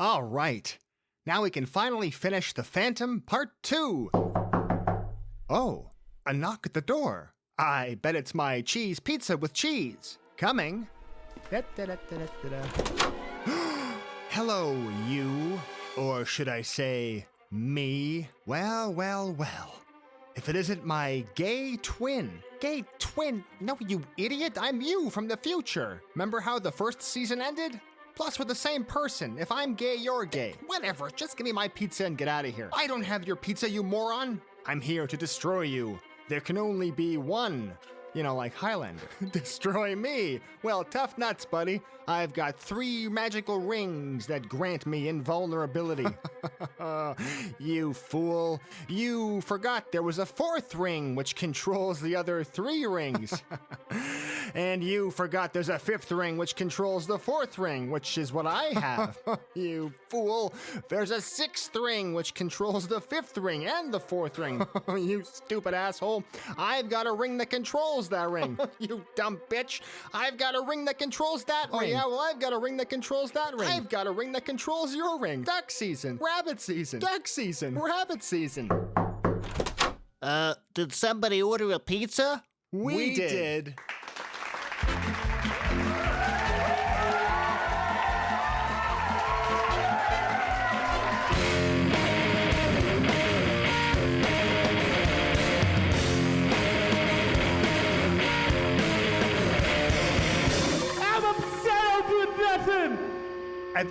All right. Now we can finally finish The Phantom Part 2. Oh, a knock at the door. I bet it's my cheese pizza with cheese. Coming. Hello, you. Or should I say, me? Well. If it isn't my gay twin. Gay twin? No, you idiot. I'm you from the future. Remember how the first season ended? Plus, we're the same person. If I'm gay, you're gay. Whatever, just give me my pizza and get out of here. I don't have your pizza, you moron. I'm here to destroy you. There can only be one. You know, like Highlander. Destroy me. Well, tough nuts, buddy. I've got 3 magical rings that grant me invulnerability. You fool. You forgot there was a 4th ring which controls the other 3 rings. And you forgot there's a 5th ring which controls the 4th ring, which is what I have. You fool. There's a 6th ring which controls the 5th ring and the 4th ring. You stupid asshole. I've got a ring that controls that ring. You dumb bitch. I've got a ring that controls that ring. Oh yeah, well I've got a ring that controls that ring. I've got a ring that controls your ring. Duck season. Rabbit season. Duck season. Rabbit season. Did somebody order a pizza? We did.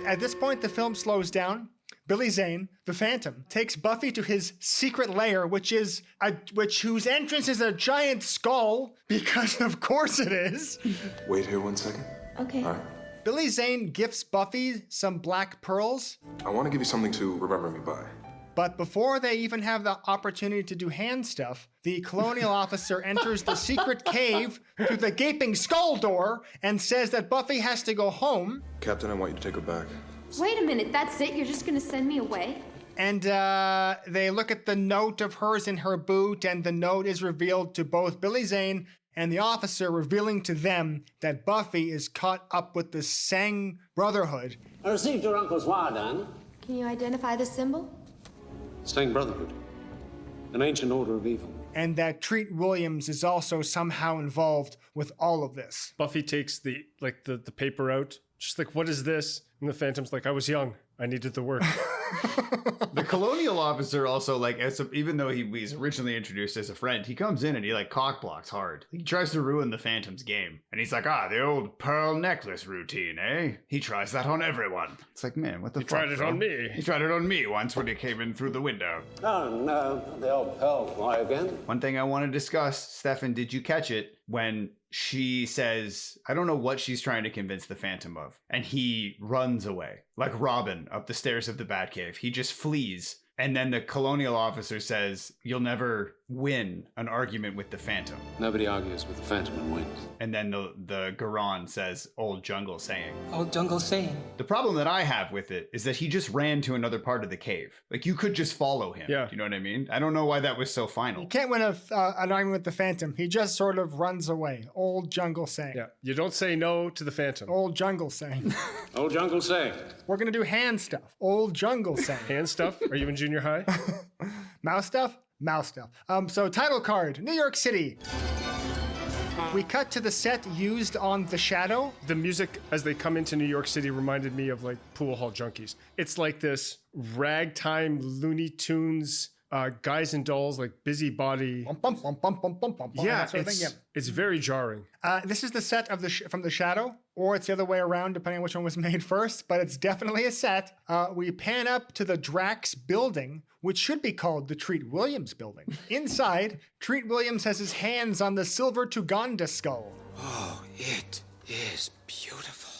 At this point, the film slows down. Billy Zane, the Phantom, takes Buffy to his secret lair, whose entrance is a giant skull, because of course it is. Wait here 1 second. Okay. All right. Billy Zane gifts Buffy some black pearls. I want to give you something to remember me by. But before they even have the opportunity to do hand stuff, the colonial officer enters the secret cave through the gaping skull door and says that Buffy has to go home. Captain, I want you to take her back. Wait a minute, that's it? You're just gonna send me away? And they look at the note of hers in her boot, and the note is revealed to both Billy Zane and the officer, revealing to them that Buffy is caught up with the Sang Brotherhood. I received your uncle's wire, Dan. Can you identify the symbol? Staying Brotherhood. An ancient order of evil. And that Treat Williams is also somehow involved with all of this. Buffy takes the paper out. She's like, what is this? And the Phantom's like, I was young. I needed the work. The colonial officer also, even though he's originally introduced as a friend, he comes in and he cock blocks hard. He tries to ruin the Phantom's game. And he's like, the old pearl necklace routine, eh? He tries that on everyone. It's like, man, what the fuck? He tried it on me. He tried it on me once when he came in through the window. Oh, no, the old pearl why again? One thing I want to discuss, Stefan, did you catch it? When she says, I don't know what she's trying to convince the Phantom of. And he runs away, like Robin up the stairs of the Batcave. He just flees. And then the colonial officer says, you'll never win an argument with the Phantom. Nobody argues with the Phantom and wins. And then the Garon says, old jungle saying. Old jungle saying. The problem that I have with it is that he just ran to another part of the cave. You could just follow him. Yeah. Do you know what I mean? I don't know why that was so final. You can't win an argument with the Phantom. He just sort of runs away. Old jungle saying. Yeah, you don't say no to the Phantom. Old jungle saying. Old jungle saying. We're going to do hand stuff. Old jungle saying. Hand stuff? Are you in junior high? Mouse stuff? Mouse stuff. So title card, New York City. We cut to the set used on The Shadow. The music as they come into New York City reminded me of Pool Hall Junkies. It's like this ragtime Looney Tunes, guys and dolls, busybody. Yeah, it's very jarring. This is the set of from The Shadow, or it's the other way around, depending on which one was made first, but it's definitely a set. We pan up to the Drax building, which should be called the Treat Williams building. Inside, Treat Williams has his hands on the silver Tuganda skull. Oh, it is beautiful.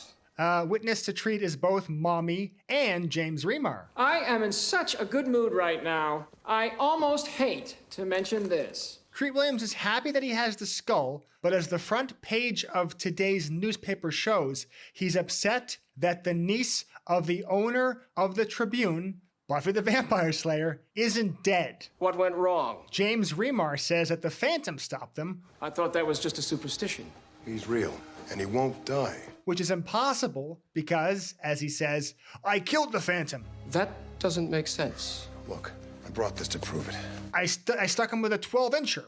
Witness to Treat is both Mommy and James Remar. I am in such a good mood right now. I almost hate to mention this. Treat Williams is happy that he has the skull, but as the front page of today's newspaper shows, he's upset that the niece of the owner of the Tribune, Buffy the Vampire Slayer, isn't dead. What went wrong? James Remar says that the Phantom stopped them. I thought that was just a superstition. He's real. And he won't die. Which is impossible because, as he says, I killed the Phantom. That doesn't make sense. Look, I brought this to prove it. I stuck him with a 12-incher.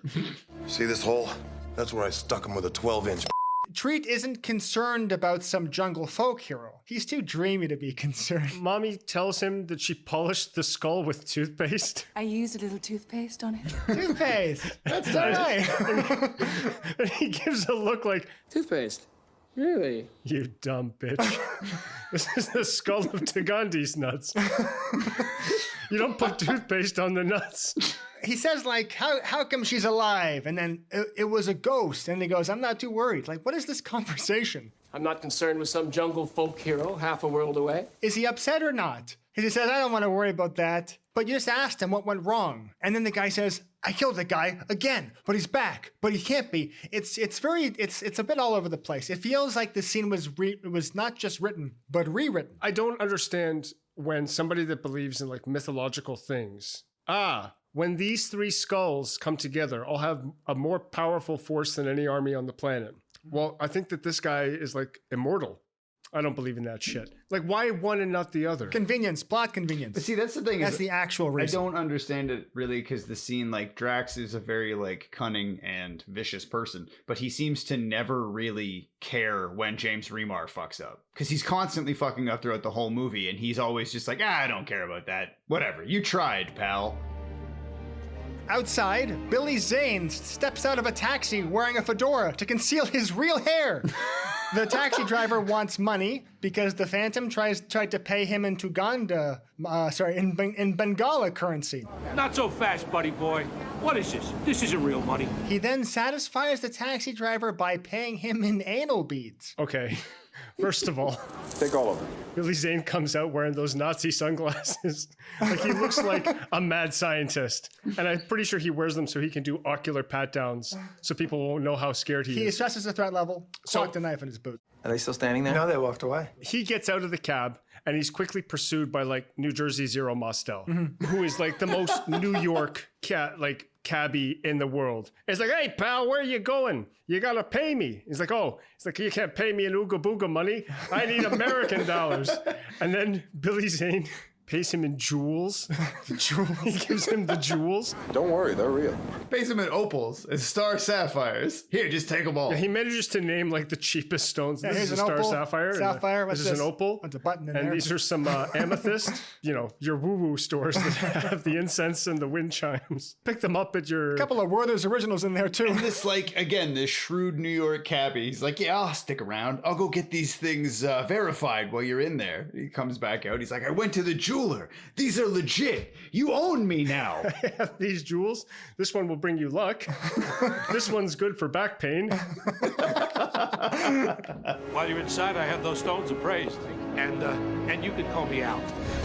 See this hole? That's where I stuck him with a 12-inch. Treat isn't concerned about some jungle folk hero. He's too dreamy to be concerned. Mommy tells him that she polished the skull with toothpaste. I used a little toothpaste on it. Toothpaste. That's all right. And he gives a look like, Toothpaste? Really? you dumb bitch. This is the skull of Tagandi's nuts. You don't put toothpaste on the nuts. He says, like, how come she's alive? And then it was a ghost. And he goes, I'm not too worried. Like, what is this conversation? I'm not concerned with some jungle folk hero half a world away. Is he upset or not? Because he says, I don't want to worry about that. But you just asked him what went wrong. And then the guy says, I killed the guy again, but he's back. But he can't be. It's a bit all over the place. It feels like the scene was not just written, but rewritten. I don't understand when somebody that believes in like mythological things, when these three skulls come together, I'll have a more powerful force than any army on the planet. Well, I think that this guy is like immortal. I don't believe in that shit. Like, why one and not the other? Convenience, plot convenience. But see, that's the thing. That's the actual reason. I don't understand it really because the scene, like, Drax is a very, like, cunning and vicious person, but he seems to never really care when James Remar fucks up. Because he's constantly fucking up throughout the whole movie, and he's always just like, I don't care about that. Whatever. You tried, pal. Outside, Billy Zane steps out of a taxi wearing a fedora to conceal his real hair. The taxi driver wants money because the Phantom tried to pay him in Tuganda, in Bengala currency. Not so fast, buddy boy. What is this? This isn't real money. He then satisfies the taxi driver by paying him in anal beads. Okay, first of all, Take all of it. Billy Zane comes out wearing those Nazi sunglasses. Like, he looks like a mad scientist. And I'm pretty sure he wears them so he can do ocular pat-downs so people won't know how scared he is. He assesses the threat level, cocked a knife in his boot. Are they still standing there? No, they walked away. He gets out of the cab and he's quickly pursued by like New Jersey Zero Mostel, who is like the most New York cabbie in the world. It's like, hey pal, where are you going? You gotta pay me. He's like, oh, it's like, you can't pay me in Ooga Booga money. I need American dollars. And then Billy Zane pays him in jewels. He gives him the jewels. Don't worry, they're real. Pays him in opals and star sapphires. Here, just take them all. Yeah, he manages to name like the cheapest stones. Yeah, this is a star sapphire. Sapphire. This is an opal. What's a button in and there? these are some amethyst. You know, your woo-woo stores that have the incense and the wind chimes. Pick them up at your... A couple of Werther's originals in there too. And this, like, again, this shrewd New York cabbie. He's like, yeah, I'll stick around. I'll go get these things verified while you're in there. He comes back out. He's like, I went to the jeweler. These are legit. You own me now. I have these jewels. This one will bring you luck. This one's good for back pain. While you're inside, I have those stones appraised. And you can call me out.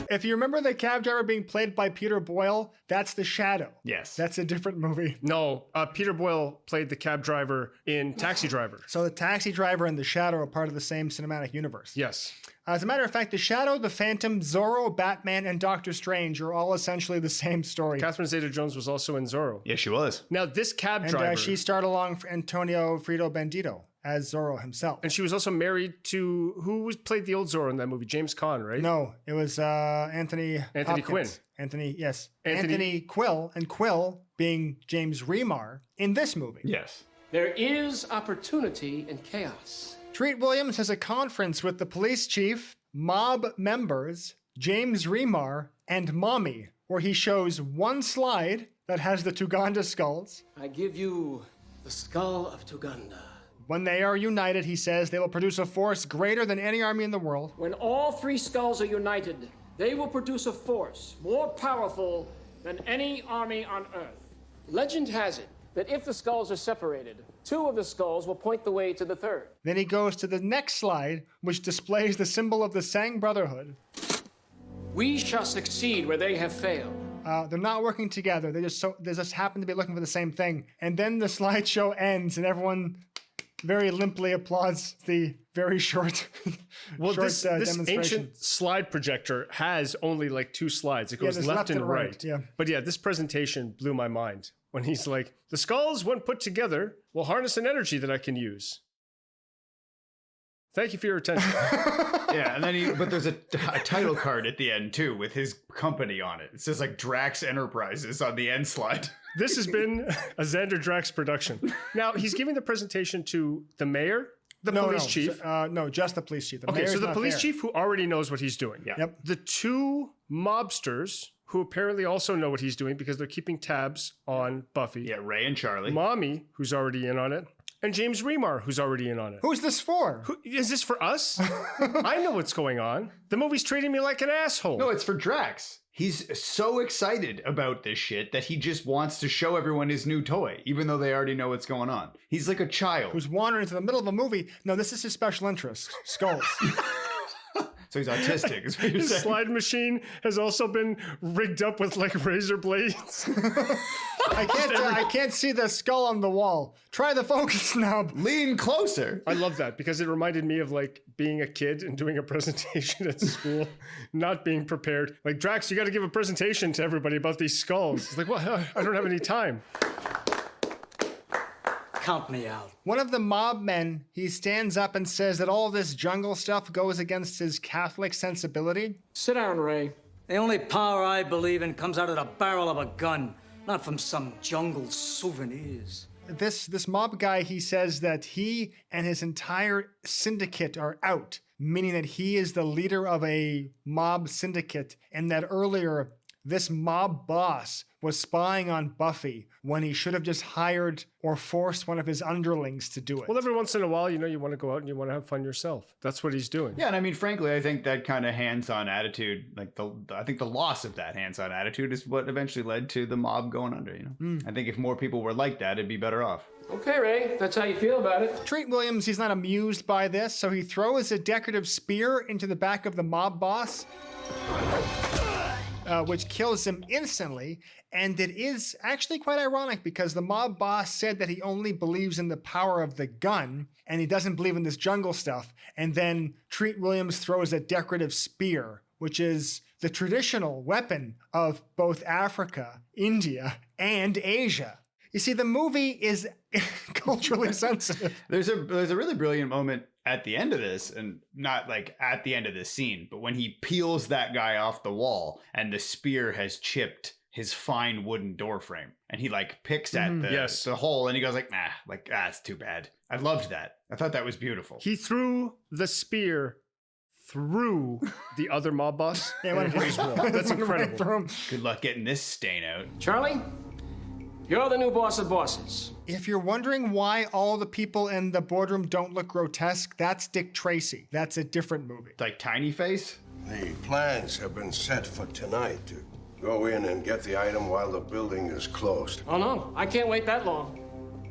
If you remember the cab driver being played by Peter Boyle, that's The Shadow. Yes. That's a different movie. No, Peter Boyle played the cab driver in Taxi Driver. So the Taxi Driver and The Shadow are part of the same cinematic universe. Yes. As a matter of fact, The Shadow, The Phantom, Zorro, Batman, and Doctor Strange are all essentially the same story. Catherine Zeta-Jones was also in Zorro. Yes, she was. Now, this cab And driver... she starred along for Antonio Frito Bandito as Zorro himself. And she was also married to... Who played the old Zorro in that movie? James Caan, right? No, it was Anthony Hopkins. Quinn. Anthony Quill, and Quill being James Remar in this movie. Yes. There is opportunity in chaos. Treat Williams has a conference with the police chief, mob members, James Remar, and Mommy, where he shows one slide that has the Tuganda skulls. I give you the skull of Tuganda. When they are united, he says, they will produce a force greater than any army in the world. When all three skulls are united, they will produce a force more powerful than any army on Earth. Legend has it that if the skulls are separated, two of the skulls will point the way to the third. Then he goes to the next slide, which displays the symbol of the Sang Brotherhood. We shall succeed where they have failed. They're not working together. They just happen to be looking for the same thing. And then the slideshow ends, and everyone very limply applauds the very short, this demonstration. ancient slide projector has only like two slides. It goes left and right. Yeah. But yeah, this presentation blew my mind when he's like, the skulls, when put together, will harness an energy that I can use. Thank you for your attention. Yeah, and then but there's a title card at the end too with his company on it. It says like Drax Enterprises on the end slide. This has been a Xander Drax production. Now, he's giving the presentation to the mayor, the police chief. No, just the police chief. Okay, so the police chief who already knows what he's doing. Yeah. Yep. The two mobsters who apparently also know what he's doing because they're keeping tabs on Buffy. Yeah, Ray and Charlie. Mommy, who's already in on it. And James Remar, who's already in on it. Who's this for? Is this for us? I know what's going on. The movie's treating me like an asshole. No, it's for Drax. He's so excited about this shit that he just wants to show everyone his new toy, even though they already know what's going on. He's like a child. Who's wandering into the middle of a movie. No, this is his special interest. Skulls. So he's autistic, is what you're His saying. slide machine has also been rigged up with like razor blades. I can't see the skull on the wall. Try the focus knob. Lean closer. I love that because it reminded me of like being a kid and doing a presentation at school, not being prepared. Like, Drax, you got to give a presentation to everybody about these skulls. It's like, well, I don't have any time. Count me out. One of the mob men, he stands up and says that all this jungle stuff goes against his Catholic sensibility. Sit down, Ray. The only power I believe in comes out of the barrel of a gun, not from some jungle souvenirs. This mob guy, he says that he and his entire syndicate are out, meaning that he is the leader of a mob syndicate, and that earlier this mob boss was spying on Buffy when he should have just hired or forced one of his underlings to do it. Well, every once in a while, you know, you want to go out and you want to have fun yourself. That's what he's doing. Yeah, and I mean, frankly, I think that kind of hands-on attitude, like I think the loss of that hands-on attitude is what eventually led to the mob going under, you know? I think if more people were like that, it'd be better off. Okay, Ray, that's how you feel about it. Treat Williams, he's not amused by this, so he throws a decorative spear into the back of the mob boss, which kills him instantly. And it is actually quite ironic because the mob boss said that he only believes in the power of the gun and he doesn't believe in this jungle stuff. And then Treat Williams throws a decorative spear, which is the traditional weapon of both Africa, India, and Asia. You see, the movie is culturally sensitive. There's a really brilliant moment at the end of this, and not like at the end of this scene, but when he peels that guy off the wall and the spear has chipped his fine wooden door frame, and he like picks at the hole and he goes like, nah, like, it's too bad. I loved that. I thought that was beautiful. He threw the spear through the other mob boss and hit his wall. That's incredible. Good luck getting this stain out. Charlie, you're the new boss of bosses. If you're wondering why all the people in the boardroom don't look grotesque, that's Dick Tracy. That's a different movie. Like Tiny Face? The plans have been set for tonight to go in and get the item while the building is closed. Oh, no, I can't wait that long.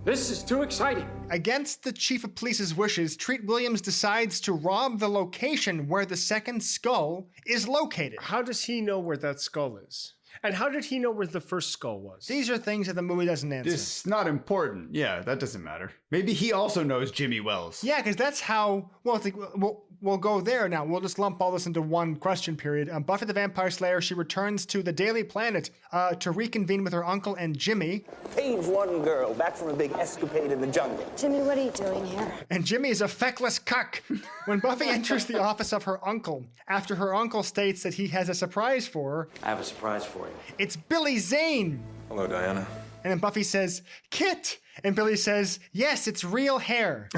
This is too exciting. Against the chief of police's wishes, Treat Williams decides to rob the location where the second skull is located. How does he know where that skull is? And how did he know where the first skull was? These are things that the movie doesn't answer. This is not important. Yeah, that doesn't matter. Maybe he also knows Jimmy Wells. Yeah, because that's how, well, we'll go there now. We'll just lump all this into one question period. Buffy the Vampire Slayer, she returns to the Daily Planet to reconvene with her uncle and Jimmy. Page one girl, back from a big escapade in the jungle. Jimmy, what are you doing here? And Jimmy is a feckless cuck. When Buffy enters the office of her uncle, after her uncle states that he has a surprise for her. I have a surprise for you. It's Billy Zane. Hello, Diana. And then Buffy says, Kit. And Billy says, yes, it's real hair.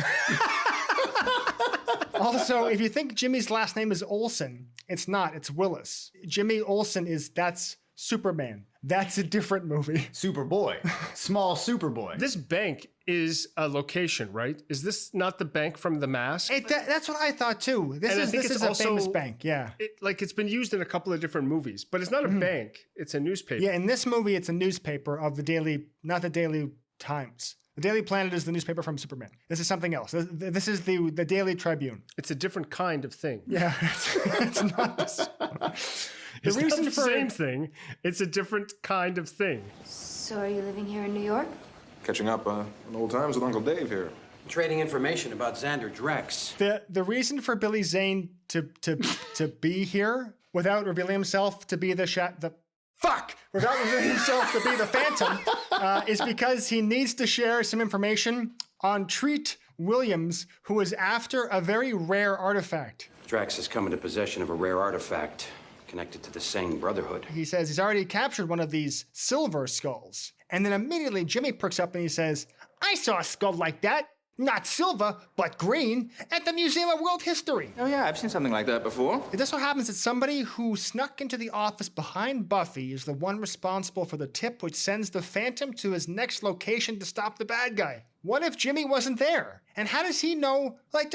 Also, if you think Jimmy's last name is Olsen, it's not, it's Willis. Jimmy Olsen that's Superman. That's a different movie. Superboy. Small Superboy. This bank is a location, right? Is this not the bank from The Mask? That's what I thought too. This is a famous bank, yeah. It's been used in a couple of different movies, but it's not a bank. It's a newspaper. Yeah, in this movie, it's a newspaper of the Daily, not the Daily Times. The Daily Planet is the newspaper from Superman. This is something else. This is the Daily Tribune. It's a different kind of thing. Yeah, it's not this. It's not the same thing. It's a different kind of thing. So are you living here in New York? Catching up on old times with Uncle Dave here. Trading information about Xander Drax. The reason for Billy Zane to be here without revealing himself to be without revealing himself to be the Phantom is because he needs to share some information on Treat Williams, who is after a very rare artifact. Drax has come into possession of a rare artifact connected to the Sane Brotherhood. He says he's already captured one of these silver skulls. And then immediately Jimmy perks up and he says, I saw a skull like that, not silver, but green, at the Museum of World History. Oh yeah, I've seen something like that before. It just so happens that somebody who snuck into the office behind Buffy is the one responsible for the tip which sends the Phantom to his next location to stop the bad guy. What if Jimmy wasn't there? And how does he know, like,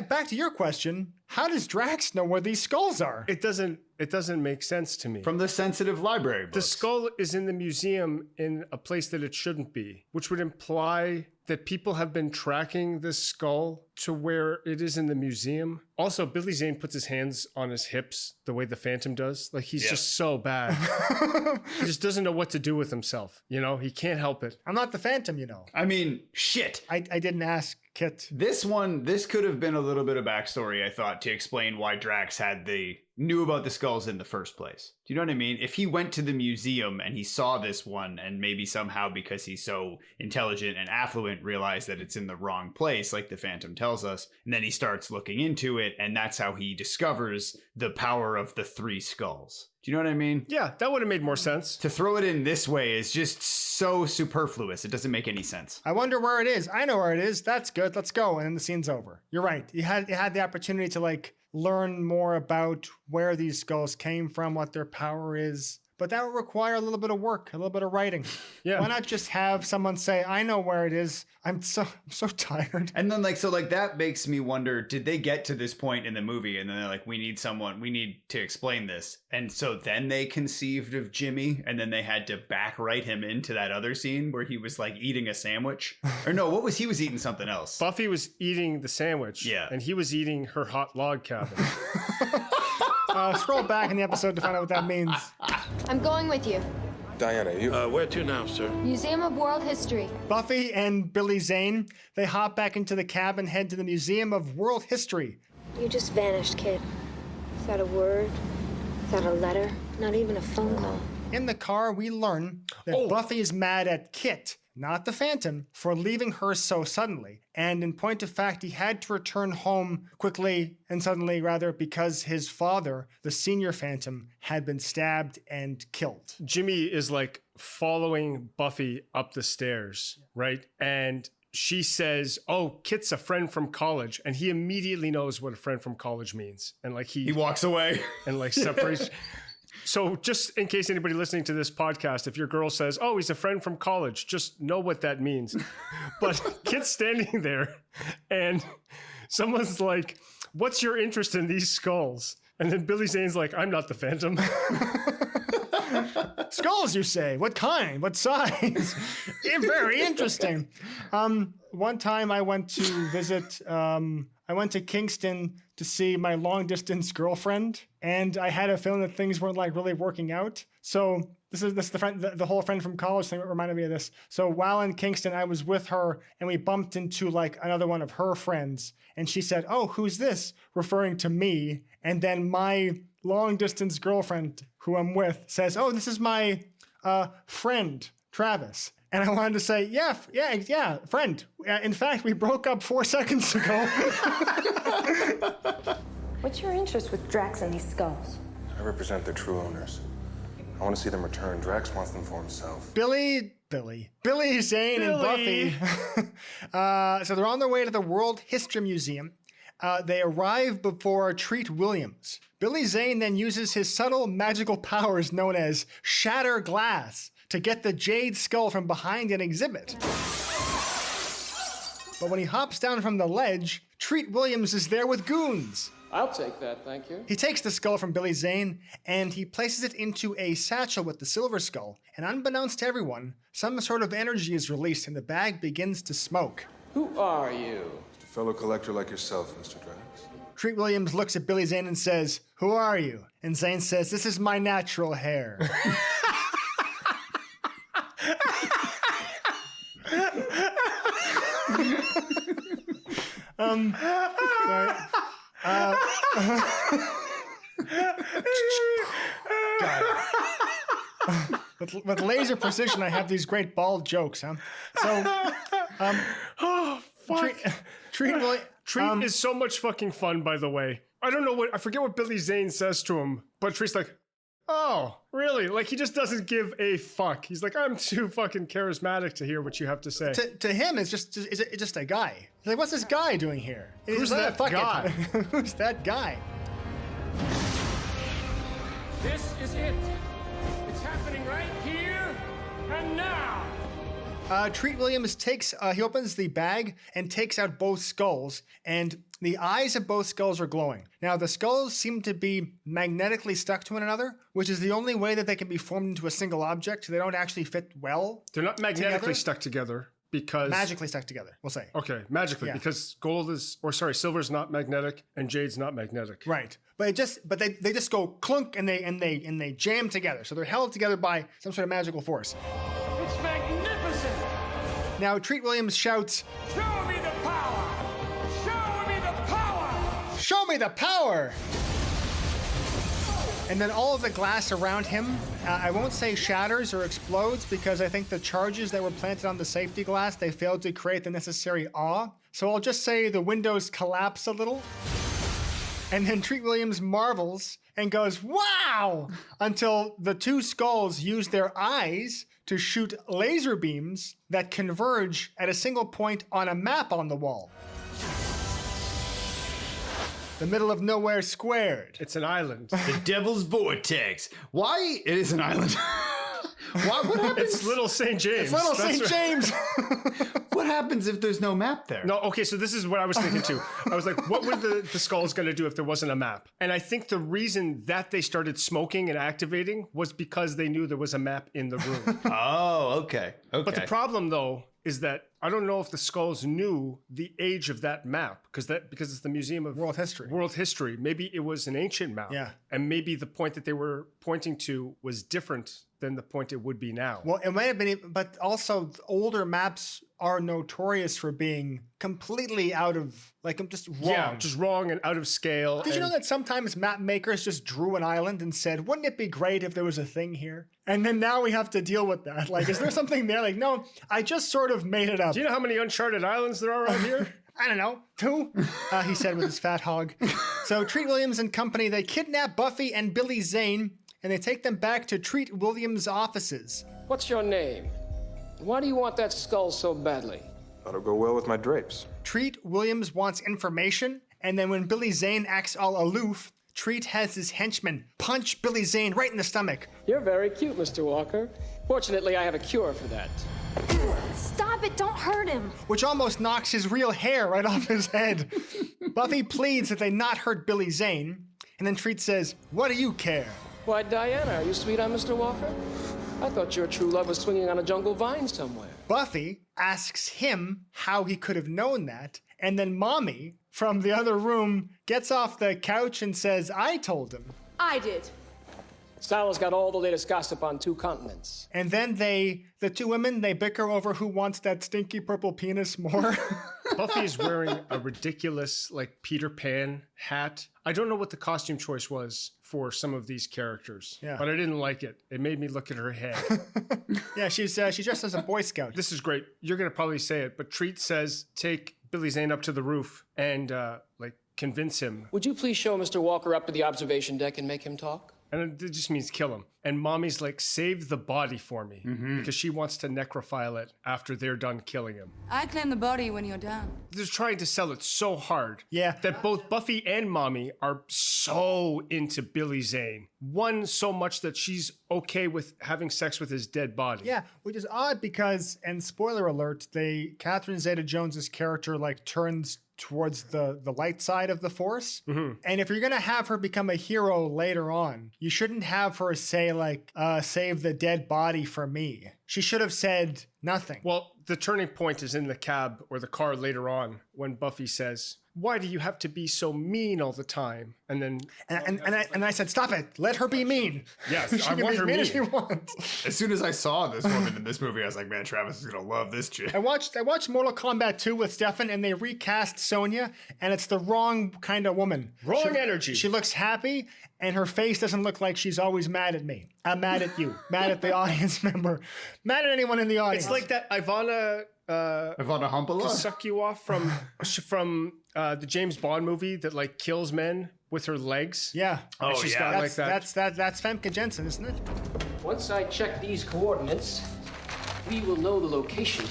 back to your question, how does Drax know where these skulls are? It doesn't make sense to me. From the sensitive library books. The skull is in the museum in a place that it shouldn't be, which would imply that people have been tracking this skull to where it is in the museum. Also, Billy Zane puts his hands on his hips the way the Phantom does. Like, he's just so bad. He just doesn't know what to do with himself. You know, he can't help it. I'm not the Phantom, you know. I mean, shit. I didn't ask Kit. This could have been a little bit of backstory, I thought, to explain why Drax knew about the skulls in the first place. Do you know what I mean? If he went to the museum and he saw this one and maybe somehow because he's so intelligent and affluent realized that it's in the wrong place, like the Phantom tells us, and then he starts looking into it and that's how he discovers the power of the 3 skulls. Do you know what I mean? Yeah, that would have made more sense. To throw it in this way is just so superfluous. It doesn't make any sense. I wonder where it is. I know where it is. That's good. Let's go. And then the scene's over. You're right. You had the opportunity to like learn more about where these skulls came from, what their power is. But that would require a little bit of work, a little bit of writing. Yeah. Why not just have someone say, I know where it is. I'm so tired. And then that makes me wonder, did they get to this point in the movie and then they're like, we need to explain this. And so then they conceived of Jimmy and then they had to backwrite him into that other scene where he was like eating a sandwich. Or no, he was eating something else. Buffy was eating the sandwich. Yeah. And he was eating her hot log cabin. Scroll back in the episode to find out what that means. I'm going with you. Diana, you... where to now, sir? Museum of World History. Buffy and Billy Zane, they hop back into the cab and head to the Museum of World History. You just vanished, kid. Without a word, without a letter, not even a phone call. In the car, we learn that Buffy is mad at Kit, not the Phantom, for leaving her so suddenly. And in point of fact, he had to return home quickly and suddenly, rather, because his father, the senior Phantom, had been stabbed and killed. Jimmy is like following Buffy up the stairs, right? And she says, oh, Kit's a friend from college. And he immediately knows what a friend from college means. And like he walks away and like separates. So just in case anybody listening to this podcast, if your girl says, oh, he's a friend from college, just know what that means. But Kit's standing there and someone's like, what's your interest in these skulls? And then Billy Zane's like, I'm not the Phantom. Skulls, you say? What kind? What size? Very interesting. One time I went to visit, I went to Kingston to see my long distance girlfriend, and I had a feeling that things weren't like really working out. So this is the whole friend from college thing reminded me of this. So while in Kingston, I was with her and we bumped into like another one of her friends, and she said, "Oh, who's this?" referring to me. And then my long distance girlfriend who I'm with says, "Oh, this is my friend, Travis." And I wanted to say, yeah, friend. In fact, we broke up 4 seconds ago. What's your interest with Drax and these skulls? I represent their true owners. I want to see them return. Drax wants them for himself. Billy, Zane, and Buffy. So they're on their way to the World History Museum. They arrive before Treat Williams. Billy Zane then uses his subtle magical powers known as shatter glass to get the jade skull from behind an exhibit. But when he hops down from the ledge, Treat Williams is there with goons. I'll take that, thank you. He takes the skull from Billy Zane and he places it into a satchel with the silver skull. And unbeknownst to everyone, some sort of energy is released and the bag begins to smoke. Who are you? Just a fellow collector like yourself, Mr. Drax. Treat Williams looks at Billy Zane and says, "Who are you?" And Zane says, "This is my natural hair." Sorry. With laser precision, I have these great bald jokes, huh? So, fuck? Treat is so much fucking fun, by the way. I forget what Billy Zane says to him, but Treat's like, oh, really? Like, he just doesn't give a fuck. He's like, I'm too fucking charismatic to hear what you have to say. To him, it's just a guy. He's like, what's this guy doing here? Who's that guy? Who's that guy? This is it. It's happening right here and now. Treat Williams he opens the bag and takes out both skulls, and the eyes of both skulls are glowing. Now, the skulls seem to be magnetically stuck to one another, which is the only way that they can be formed into a single object. They don't actually fit well. They're not magnetically stuck together because... Magically stuck together, we'll say. Okay, magically, because silver's not magnetic and jade's not magnetic. Right. But they just go clunk and they jam together. So they're held together by some sort of magical force. It's magnificent. Now, Treat Williams shouts, Show me the power! Show me the power! Show me the power! And then all of the glass around him, I won't say shatters or explodes, because I think the charges that were planted on the safety glass, they failed to create the necessary awe. So I'll just say the windows collapse a little. And then Treat Williams marvels and goes, wow! Until the two skulls use their eyes to shoot laser beams that converge at a single point on a map on the wall. The middle of nowhere squared. It's an island. The Devil's Vortex. Why? It is an island. What happens? It's Little St. James. It's Little St. James. What happens if there's no map there? No, okay, so this is what I was thinking too. I was like, what were the skulls going to do if there wasn't a map? And I think the reason that they started smoking and activating was because they knew there was a map in the room. Oh, okay. But the problem, though, is that I don't know if the skulls knew the age of that map because it's the Museum of World History. Maybe it was an ancient map. Yeah. And maybe the point that they were pointing to was different than the point it would be now. Well, it might have been, but also older maps are notorious for being completely out of, just wrong. Yeah, just wrong and out of scale. Did you know that sometimes map makers just drew an island and said, wouldn't it be great if there was a thing here? And then now we have to deal with that. Is there something there? No, I just sort of made it up. Do you know how many uncharted islands there are around here? I don't know, 2, he said with his fat hog. So Treat Williams and company, they kidnap Buffy and Billy Zane, and they take them back to Treat Williams' offices. What's your name? Why do you want that skull so badly? Thought it'd go well with my drapes. Treat Williams wants information, and then when Billy Zane acts all aloof, Treat has his henchman punch Billy Zane right in the stomach. You're very cute, Mr. Walker. Fortunately, I have a cure for that. Stop it, don't hurt him. Which almost knocks his real hair right off his head. Buffy pleads that they not hurt Billy Zane, and then Treat says, what do you care? Why, Diana, are you sweet on Mr. Walker? I thought your true love was swinging on a jungle vine somewhere. Buffy asks him how he could have known that, and then Mommy, from the other room, gets off the couch and says, I told him. I did. Sal's got all the latest gossip on 2 continents. And then the 2 women, they bicker over who wants that stinky purple penis more. Buffy's wearing a ridiculous, Peter Pan hat. I don't know what the costume choice was for some of these characters, but I didn't like it. It made me look at her head. Yeah, she's dressed as a Boy Scout. This is great. You're going to probably say it, but Treat says, take Billy Zane up to the roof and, convince him. Would you please show Mr. Walker up to the observation deck and make him talk? And it just means kill him. And Mommy's like, save the body for me. Because she wants to necrophile it after they're done killing him. I claim the body when you're done. They're trying to sell it so hard. Yeah. That both Buffy and Mommy are so into Billy Zane. One so much that she's okay with having sex with his dead body. Yeah, which is odd because, and spoiler alert, Catherine Zeta-Jones's character turns towards the light side of the Force. And if you're going to have her become a hero later on, you shouldn't have her say save the dead body for me. She should have said nothing. Well, the turning point is in the cab or the car later on when Buffy says, why do you have to be so mean all the time? And then and I said, stop it. Let her be mean. Yes, She I can want be her as mean mean. as she wants. As soon as I saw this woman in this movie, I was like, man, Travis is gonna love this chick. I watched Mortal Kombat 2 with Stefan, and they recast Sonya, and it's the wrong kind of woman. Wrong energy. She looks happy, and her face doesn't look like she's always mad at me. I'm mad at you. Mad at the audience member. Mad at anyone in the audience. It's like that Ivana Humpala to suck you off from the James Bond movie that like kills men with her legs. Yeah. Oh, She's yeah. got like that. That's Femke Jensen, isn't it? Once I check these coordinates, we will know the location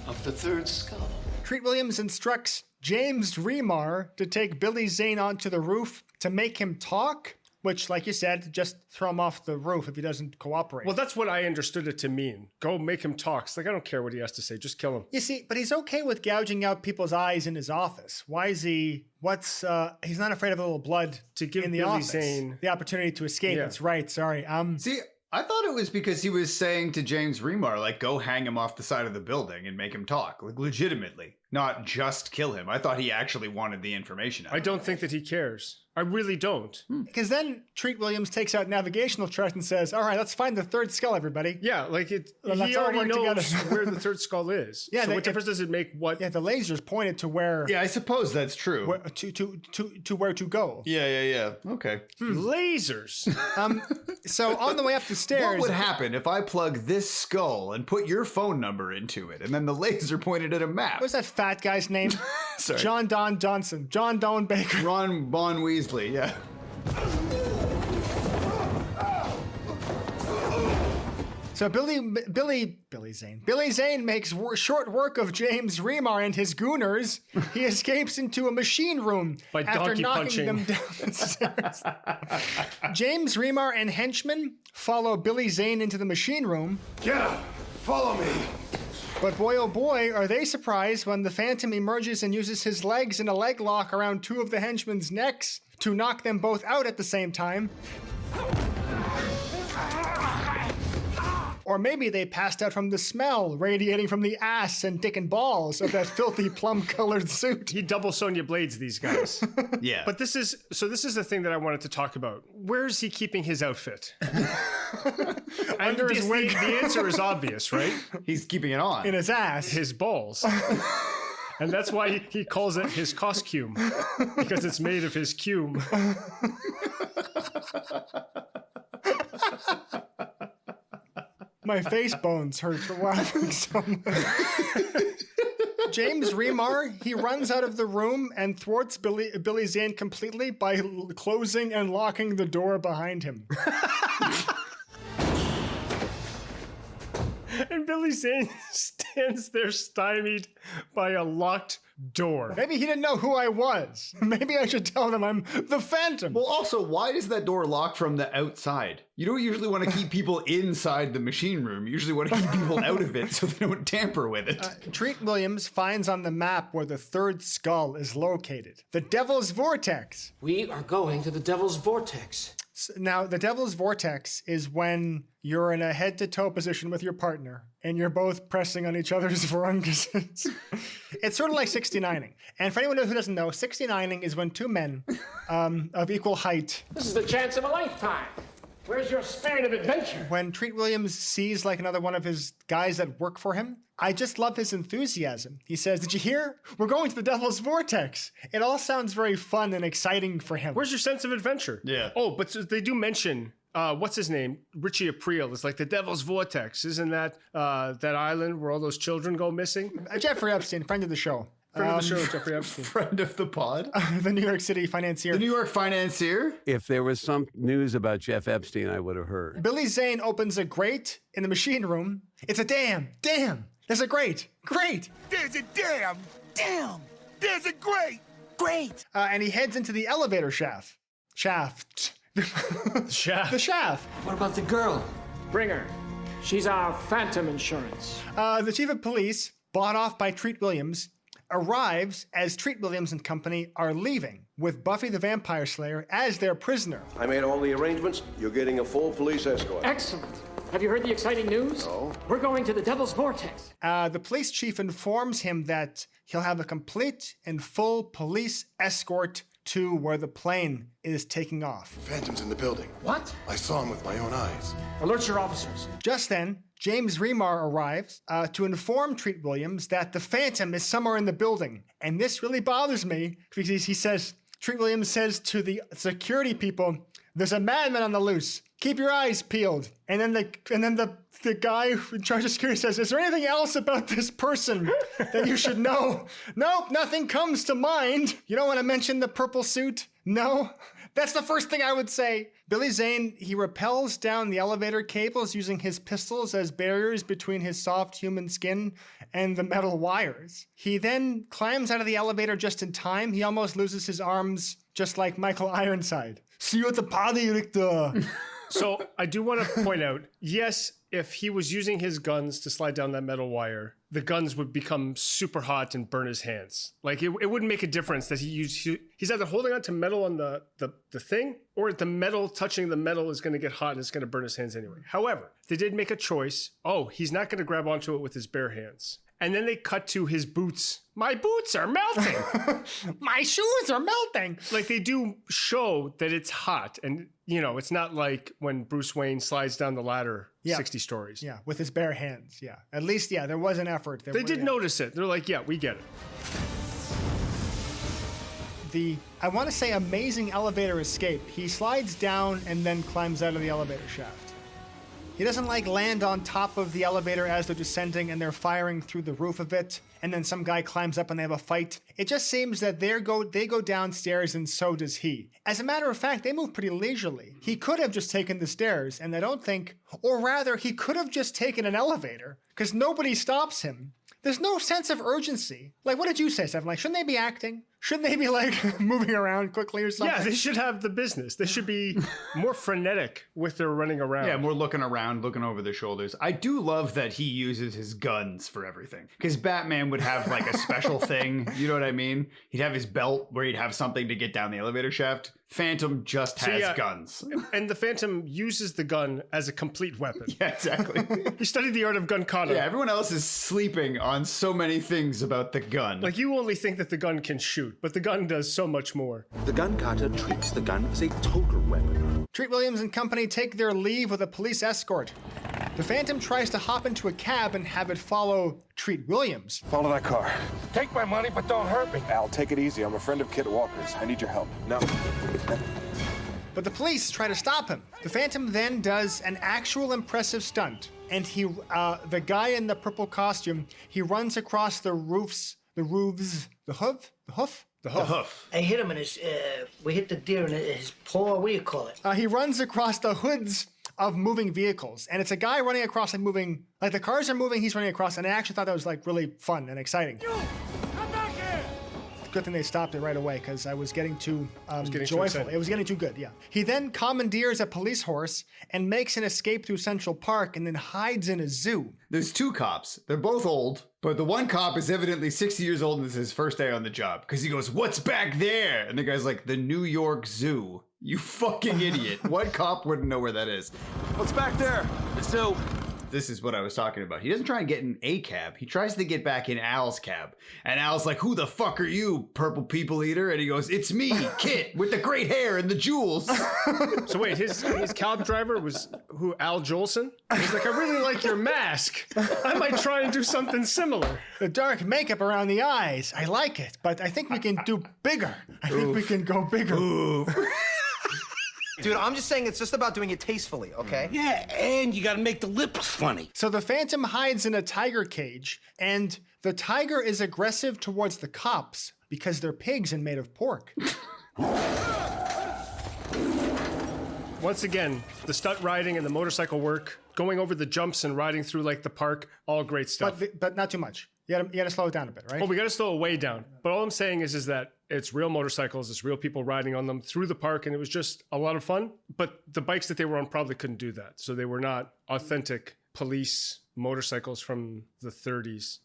of the third skull. Treat Williams instructs James Remar to take Billy Zane onto the roof to make him talk, which, like you said, just throw him off the roof if he doesn't cooperate. Well, that's what I understood it to mean. Go make him talk. It's like, I don't care what he has to say. Just kill him. You see, but he's okay with gouging out people's eyes in his office. Why is he? He's not afraid of a little blood To give in the Billy office. Zane The opportunity to escape. Yeah. That's right. Sorry. See, I thought it was because he was saying to James Remar, like, go hang him off the side of the building and make him talk, like, legitimately, not just kill him. I thought he actually wanted the information out. I don't think that he cares. I really don't. Because then Treat Williams takes out navigational chart and says, "All right, let's find the third skull, everybody." Yeah, like it. Well, He let's all already work knows together. where the third skull is. Yeah, So what difference does it make? What? Yeah, the lasers pointed to where. Yeah, I suppose that's true. Where, to where to go. Yeah. Okay. Lasers. So on the way up the stairs, What would happen if I plug this skull and put your phone number into it, and then the laser pointed at a map? What's that fat guy's name? Sorry. John Don Johnson. John Don Baker. Ron Bon Weasley, yeah. So Billy Zane makes short work of James Remar and his gooners. He escapes into a machine room By after donkey knocking punching. them down the stairs. James Remar and henchmen follow Billy Zane into the machine room. Yeah, follow me. But boy, oh boy, are they surprised when the Phantom emerges and uses his legs in a leg lock around two of the henchmen's necks to knock them both out at the same time. Or maybe they passed out from the smell radiating from the ass and dick and balls of that filthy plum-colored suit. He double Sonya Blades these guys. Yeah. But this is the thing that I wanted to talk about. Where is he keeping his outfit? Under his wig. The answer is obvious, right? He's keeping it on. In his ass. His balls. And that's why he calls it his costume, because it's made of his cume. My face bones hurt from laughing so much. James Remar, he runs out of the room and thwarts Billy Zane completely by closing and locking the door behind him. And Billy Zane stands there stymied by a locked door. Maybe he didn't know who I was. Maybe I should tell them I'm the Phantom. Well, also, why is that door locked from the outside? You don't usually want to keep people inside the machine room. You usually want to keep people out of it so they don't tamper with it. Treat Williams finds on the map where the third skull is located. The Devil's Vortex. We are going to the Devil's Vortex. Now, the Devil's Vortex is when you're in a head-to-toe position with your partner and you're both pressing on each other's varuncuses. It's sort of like 69ing. And for anyone who doesn't know, 69ing is when two men of equal height. This is the chance of a lifetime. Where's your spirit of adventure? When Treat Williams sees like another one of his guys that work for him, I just love his enthusiasm. He says, "Did you hear? We're going to the Devil's Vortex." It all sounds very fun and exciting for him. Where's your sense of adventure? Yeah. Oh, but they do mention, what's his name? Richie Aprile is like the Devil's Vortex. Isn't that that island where all those children go missing? Jeffrey Epstein, friend of the show. Friend of the show, Jeffrey Epstein. Friend of the pod. The New York City financier. The New York financier. If there was some news about Jeff Epstein, I would have heard. Billy Zane opens a grate in the machine room. It's a damn. There's a grate. There's a damn. There's a great. And he heads into the elevator shaft. The shaft. What about the girl? Bring her. She's our Phantom insurance. The chief of police, bought off by Treat Williams, arrives as Treat Williams and company are leaving, with Buffy the Vampire Slayer as their prisoner. I made all the arrangements. You're getting a full police escort. Excellent. Have you heard the exciting news? No. We're going to the Devil's Vortex. The police chief informs him that he'll have a complete and full police escort to where the plane is taking off. Phantom's in the building. What? I saw him with my own eyes. Alert your officers. Just then, James Remar arrives to inform Treat Williams that the Phantom is somewhere in the building. And this really bothers me because he says, Treat Williams says to the security people, "There's a madman on the loose. Keep your eyes peeled." And then the guy in charge of security says, "Is there anything else about this person that you should know?" "Nope, nothing comes to mind." "You don't want to mention the purple suit?" "No." That's the first thing I would say. Billy Zane, he rappels down the elevator cables using his pistols as barriers between his soft human skin and the metal wires. He then climbs out of the elevator just in time. He almost loses his arms, just like Michael Ironside. "See you at the party, Richter." So I do want to point out, yes, if he was using his guns to slide down that metal wire, the guns would become super hot and burn his hands. Like it wouldn't make a difference that he's either holding on to metal on the thing, or the metal touching the metal is going to get hot and it's going to burn his hands anyway. However, they did make a choice. Oh, he's not going to grab onto it with his bare hands. And then they cut to his boots. "My boots are melting." "My shoes are melting." Like they do show that it's hot. And, it's not like when Bruce Wayne slides down the ladder 60 stories. Yeah, with his bare hands. Yeah. At least, there was an effort. They did notice it. They're like, yeah, we get it. I want to say, amazing elevator escape. He slides down and then climbs out of the elevator shaft. He doesn't land on top of the elevator as they're descending and they're firing through the roof of it, and then some guy climbs up and they have a fight. It just seems that they go downstairs and so does he. As a matter of fact, they move pretty leisurely. He could have just taken the stairs, and I don't think, or rather, he could have just taken an elevator, because nobody stops him. There's no sense of urgency. Like, what did you say, Stephen? Shouldn't they be acting? Shouldn't they be, moving around quickly or something? Yeah, they should have the business. They should be more frenetic with their running around. Yeah, more looking around, looking over their shoulders. I do love that he uses his guns for everything. Because Batman would have, a special thing. You know what I mean? He'd have his belt where he'd have something to get down the elevator shaft. Phantom just has guns. And the Phantom uses the gun as a complete weapon. Yeah, exactly. He studied the art of gun kata. Yeah, everyone else is sleeping on so many things about the gun. Like, you only think that the gun can shoot, but the gun does so much more. The gun kata treats the gun as a total weapon. Treat Williams and company take their leave with a police escort. The Phantom tries to hop into a cab and have it follow Treat Williams. Follow that car. Take my money, but don't hurt me. Al, take it easy. I'm a friend of Kit Walker's. I need your help. No. But the police try to stop him. The Phantom then does an actual impressive stunt, and the guy in the purple costume, he runs across the hoof. I hit him in his, we hit the deer in his paw, what do you call it? He runs across the hoods of moving vehicles, and it's a guy running across the cars are moving, he's running across, and I actually thought that was really fun and exciting. Come back here! Good thing they stopped it right away, because I was getting too joyful. It was getting too good, yeah. He then commandeers a police horse and makes an escape through Central Park and then hides in a zoo. There's two cops. They're both old, but the one cop is evidently 60 years old and it's his first day on the job, because he goes, "What's back there?" And the guy's like, "The New York Zoo." You fucking idiot. What cop wouldn't know where that is? What's back there? The zoo. This is what I was talking about. He doesn't try and get in a cab. He tries to get back in Al's cab. And Al's like, "Who the fuck are you, purple people eater?" And he goes, "It's me, Kit, with the great hair and the jewels." So wait, his cab driver was who? Al Jolson? He's like, "I really like your mask. I might try and do something similar." The dark makeup around the eyes, I like it, but I think we can do bigger. I think we can go bigger. Dude, I'm just saying it's just about doing it tastefully, okay? Yeah, and you gotta make the lips funny. So the Phantom hides in a tiger cage, and the tiger is aggressive towards the cops because they're pigs and made of pork. Once again, the stunt riding and the motorcycle work, going over the jumps and riding through the park, all great stuff. But not too much. You gotta slow it down a bit, right? Well, we gotta slow it way down. But all I'm saying is that it's real motorcycles, it's real people riding on them through the park, and it was just a lot of fun. But the bikes that they were on probably couldn't do that. So they were not authentic police motorcycles from the 30s.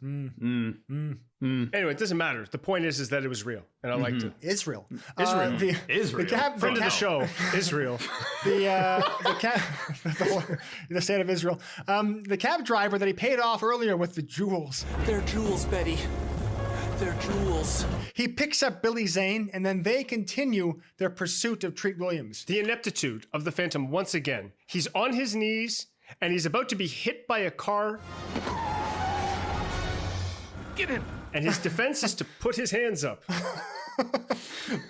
Anyway, it doesn't matter. The point is that it was real, and I liked it. Israel. Israel. Friend of the show, Israel. The state of Israel. The cab driver that he paid off earlier with the jewels. They're jewels, Betty. They're jewels. He picks up Billy Zane, and then they continue their pursuit of Treat Williams. The ineptitude of the Phantom once again. He's on his knees, and he's about to be hit by a car. Get him! And his defense is to put his hands up.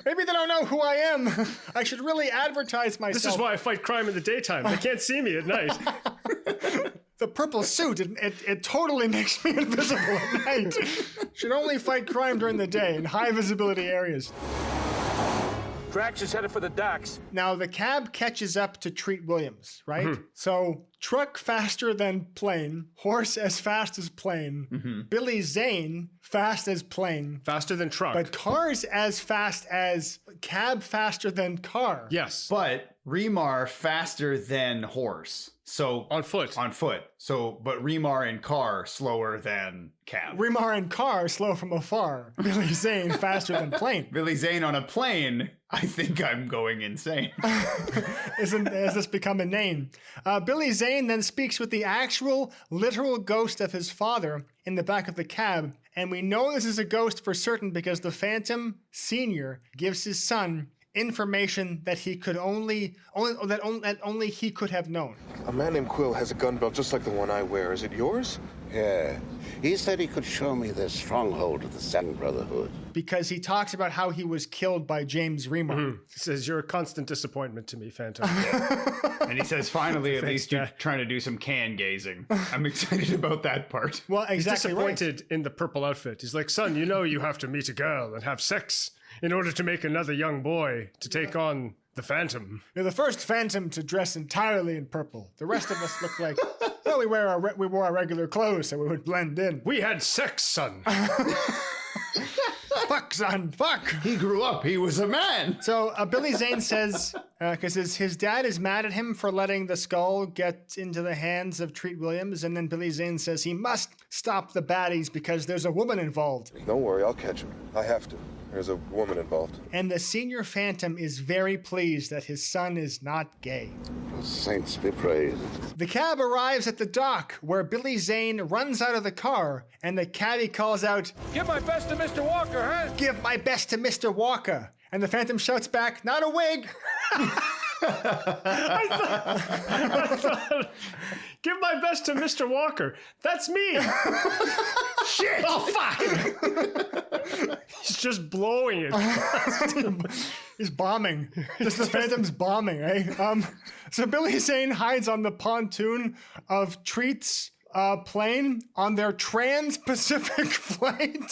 Maybe they don't know who I am. I should really advertise myself. This is why I fight crime in the daytime. They can't see me at night. The purple suit, it totally makes me invisible at night. Should only fight crime during the day in high visibility areas. Drax is headed for the docks. Now, the cab catches up to Treat Williams, right? So, truck faster than plane, horse as fast as plane, Billy Zane fast as plane. Faster than truck. But cars as fast as cab faster than car. Yes. But Remar faster than horse. So on foot. So, but Remar in car slower than cab. Remar in car slow from afar. Billy Zane faster than plane. Billy Zane on a plane. I think I'm going insane. Has this become a name? Billy Zane then speaks with the actual, literal ghost of his father in the back of the cab, and we know this is a ghost for certain because the Phantom Senior gives his son information that he could only he could have known. A man named Quill has a gun belt just like the one I wear. Is it yours? Yeah. He said he could show me the stronghold of the Seven Brotherhood. Because he talks about how he was killed by James Remar. He says, "You're a constant disappointment to me, Phantom." And he says, finally, at least you're trying to do some can gazing. I'm excited about that part. Well, exactly. He's disappointed in the purple outfit. He's like, "Son, you know you have to meet a girl and have sex in order to make another young boy to take on the Phantom." You're the first Phantom to dress entirely in purple. The rest of us look like, well, we wore our regular clothes so we would blend in. We had sex, son. Fuck, son, fuck. He grew up. He was a man. So Billy Zane says, because his dad is mad at him for letting the skull get into the hands of Treat Williams, and then Billy Zane says he must stop the baddies because there's a woman involved. Don't worry, I'll catch him. I have to. There's a woman involved. And the senior Phantom is very pleased that his son is not gay. Saints be praised. The cab arrives at the dock where Billy Zane runs out of the car and the cabbie calls out, "Give my best to Mr. Walker, huh?" "Give my best to Mr. Walker." And the Phantom shouts back, "Not a wig." I thought, "Give my best to Mr. Walker." That's me. Shit. Oh, fuck. He's just blowing it. He's bombing. Just the Phantom's bombing, eh? So Billy Zane hides on the pontoon of Treat's plane on their trans-Pacific flight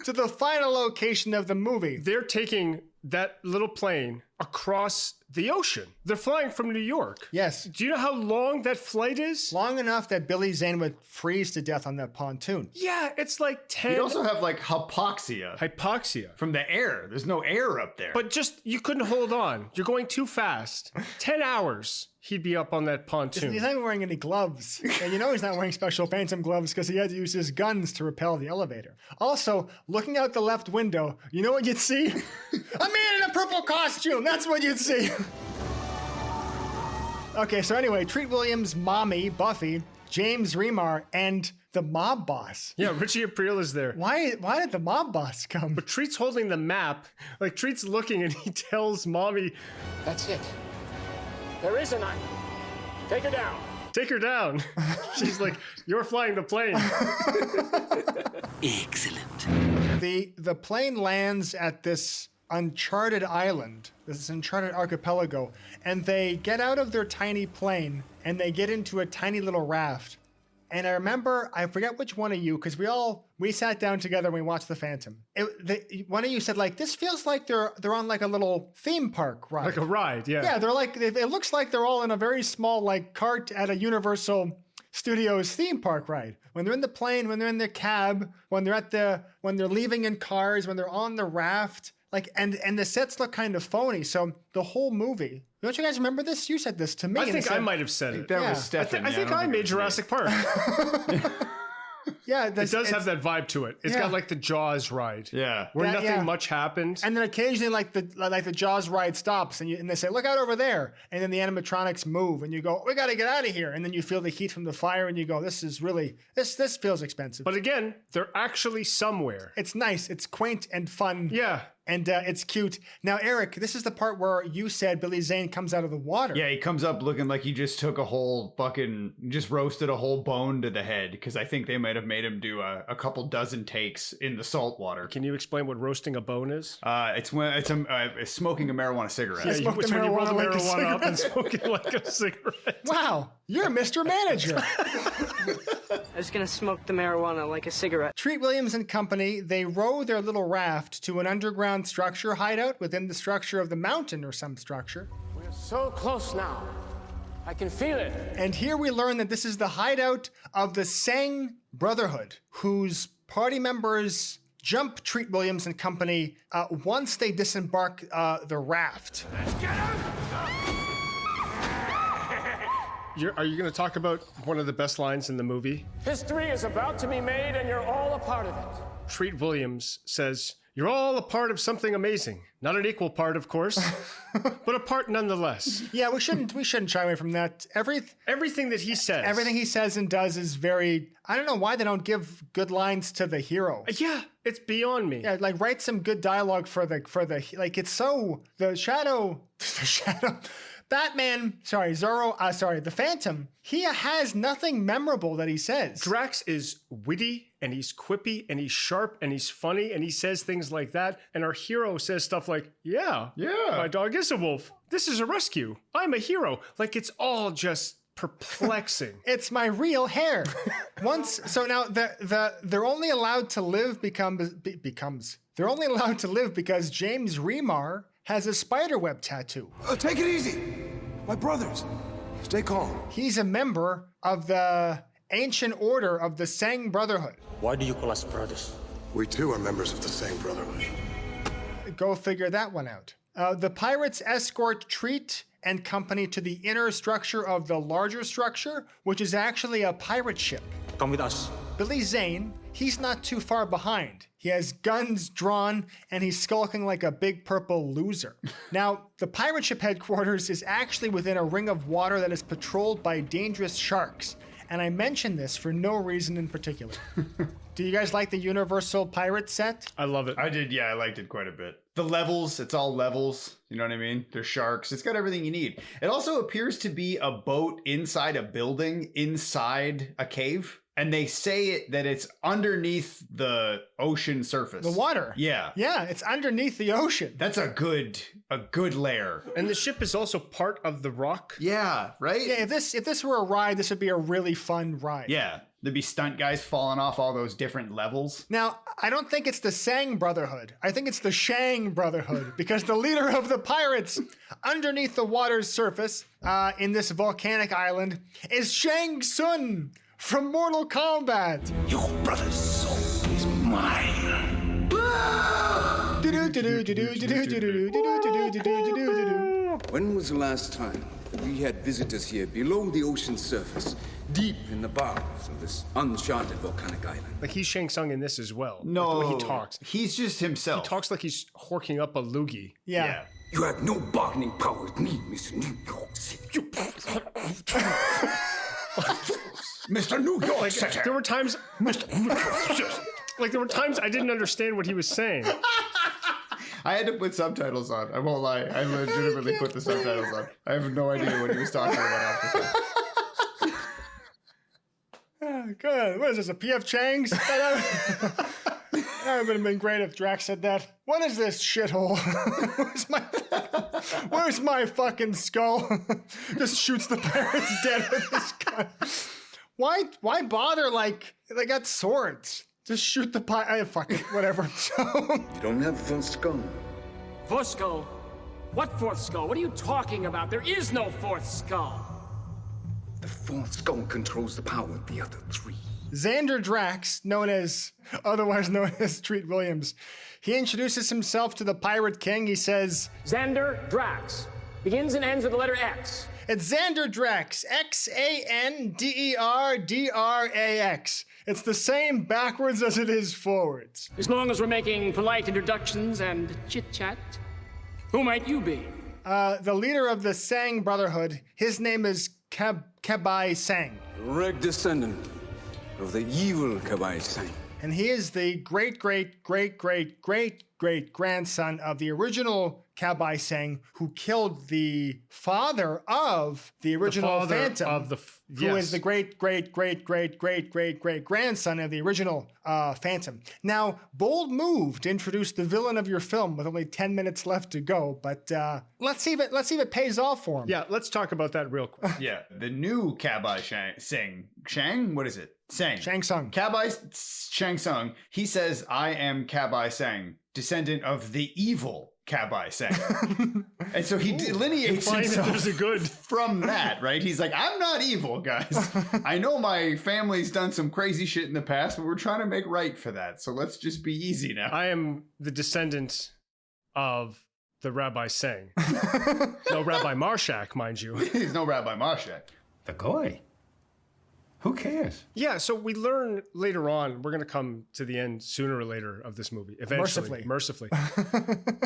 to the final location of the movie. They're taking that little plane across the ocean. They're flying from New York. Yes. Do you know how long that flight is? Long enough that Billy Zane would freeze to death on that pontoon. Yeah, it's like 10. He'd also have like hypoxia. Hypoxia. From the air. There's no air up there. But just, you couldn't hold on. You're going too fast. 10 hours. He'd be up on that pontoon. He's not even wearing any gloves. And you know he's not wearing special Phantom gloves because he had to use his guns to repel the elevator. Also, looking out the left window, you know what you'd see? A man in a purple costume! That's what you'd see! Okay, so anyway, Treat Williams' mommy, Buffy, James Remar, and the mob boss. Yeah, Richie Aprile is there. Why did the mob boss come? But Treat's holding the map. Like, Treat's looking and he tells mommy, "That's it. There is an island. Take her down." "Take her down." She's like, "You're flying the plane." Excellent. The plane lands at this uncharted island, this uncharted archipelago, and they get out of their tiny plane and they get into a tiny little raft. And I remember, I forget which one of you, because we sat down together and we watched The Phantom. One of you said, like, this feels like they're on like a little theme park ride. Like a ride, yeah. Yeah, they're like, it looks like they're all in a very small like cart at a Universal Studios theme park ride. When they're in the plane, when they're in the cab, when they're leaving in cars, when they're on the raft. Like, and the sets look kind of phony. So the whole movie. Don't you guys remember this? You said this to me. I think I might have said it. That was Stefan. I think I made Jurassic Park. Yeah, it does have that vibe to it. It's got like the Jaws ride. Yeah, where nothing much happened. And then occasionally, like the Jaws ride stops, and they say, "Look out over there," and then the animatronics move, and you go, "We got to get out of here." And then you feel the heat from the fire, and you go, "This is really this feels expensive." But again, they're actually somewhere. It's nice. It's quaint and fun. Yeah. And it's cute. Now, Eric, this is the part where you said Billy Zane comes out of the water. Yeah, he comes up looking like he just took just roasted a whole bone to the head, because I think they might have made him do a couple dozen takes in the salt water. Can you explain what roasting a bone is? It's smoking a marijuana cigarette. Yeah, it's when you roll the marijuana up and smoke it like a cigarette. Wow, you're Mr. Manager. I was gonna smoke the marijuana like a cigarette. Treat Williams and Company, they row their little raft to an underground structure hideout within the structure of the mountain or some structure. We're so close now. I can feel it. And here we learn that this is the hideout of the Sang Brotherhood, whose party members jump Treat Williams and Company once they disembark the raft. Let's get him! Are you going to talk about one of the best lines in the movie? History is about to be made, and you're all a part of it. Treat Williams says, "You're all a part of something amazing. Not an equal part, of course, but a part nonetheless." Yeah, we shouldn't shy away from that. Everything that he says. Everything he says and does is very... I don't know why they don't give good lines to the hero. Yeah, it's beyond me. Yeah, like write some good dialogue for the like it's so... The Shadow... Batman, the Phantom, he has nothing memorable that he says. Drax is witty, and he's quippy, and he's sharp, and he's funny, and he says things like that. And our hero says stuff like, yeah, my dog is a wolf. This is a rescue. I'm a hero. Like, it's all just perplexing. It's my real hair. So now they're only allowed to live they're only allowed to live because James Remar has a spiderweb tattoo. Take it easy. My brothers. Stay calm. He's a member of the ancient order of the Sang Brotherhood. Why do you call us brothers? We too are members of the same brotherhood. Go figure that one out. The pirates escort Treat and Company to the inner structure of the larger structure, which is actually a pirate ship. Come with us. Billy Zane, he's not too far behind. He has guns drawn, and he's skulking like a big purple loser. Now, the pirate ship headquarters is actually within a ring of water that is patrolled by dangerous sharks. And I mention this for no reason in particular. Do you guys like the Universal Pirate set? I love it. I did, yeah, I liked it quite a bit. The levels, it's all levels, you know what I mean? There's sharks, it's got everything you need. It also appears to be a boat inside a building, inside a cave. And they say that it's underneath the ocean surface. The water. Yeah. Yeah, it's underneath the ocean. That's a good layer. And the ship is also part of the rock. Yeah, right? Yeah, if this were a ride, this would be a really fun ride. Yeah. There'd be stunt guys falling off all those different levels. Now, I don't think it's the Sang Brotherhood. I think it's the Shang Brotherhood, because the leader of the pirates underneath the water's surface in this volcanic island is Shang Tsung from Mortal Kombat. Your brother's soul is mine. When was the last time we had visitors here below the ocean surface, deep in the bowels of this uncharted volcanic island? Like, he's Shang Tsung in this as well. No. Like, the way he talks. He's just himself. He talks like he's horking up a loogie. Yeah. You have no bargaining power with me, Mr. New York City. Mr. New York City. There were times... there were times I didn't understand what he was saying. I had to put subtitles on. I won't lie. I legitimately put the subtitles on. I have no idea what he was talking about after that. Good. What is this, a P.F. Chang's? That would have been great if Drax said that. What is this shithole? Where's my fucking skull? Just shoots the pirates dead with his gun. Why bother? Like, they got swords. Just shoot the pirate. Fuck it, whatever. You don't have fourth skull. Fourth skull? What fourth skull? What are you talking about? There is no fourth skull. The fourth skull controls the power of the other three. Xander Drax, otherwise known as Treat Williams, he introduces himself to the Pirate King. He says, Xander Drax. Begins and ends with the letter X. It's Xander Drax, Xanderdrax. It's the same backwards as it is forwards. As long as we're making polite introductions and chit-chat, who might you be? The leader of the Sang Brotherhood, his name is Kabai Sang. Direct descendant of the evil Kabai Sang. And he is the great-great-great-great-great-great-grandson of the original Kabai Sang, who killed the father of the original Phantom, who is the great-great-great-great-great-great-great-grandson of the original Phantom. Now, bold move to introduce the villain of your film with only 10 minutes left to go, but let's see if it pays off for him. Yeah, let's talk about that real quick. Yeah, the new Kabai Shang, what is it? Shang Tsung. Kabai Shang Tsung, he says, I am Kabai Sang, descendant of the evil Kabai Sang. And so he delineates himself from that, right? He's like, I'm not evil, guys. I know my family's done some crazy shit in the past, but we're trying to make right for that. So let's just be easy now. I am the descendant of the Rabbi Sang. No Rabbi Marshak, mind you. He's no Rabbi Marshak. The goy. Who cares? Yeah, so we learn later on, we're going to come to the end sooner or later of this movie. Eventually. Mercifully.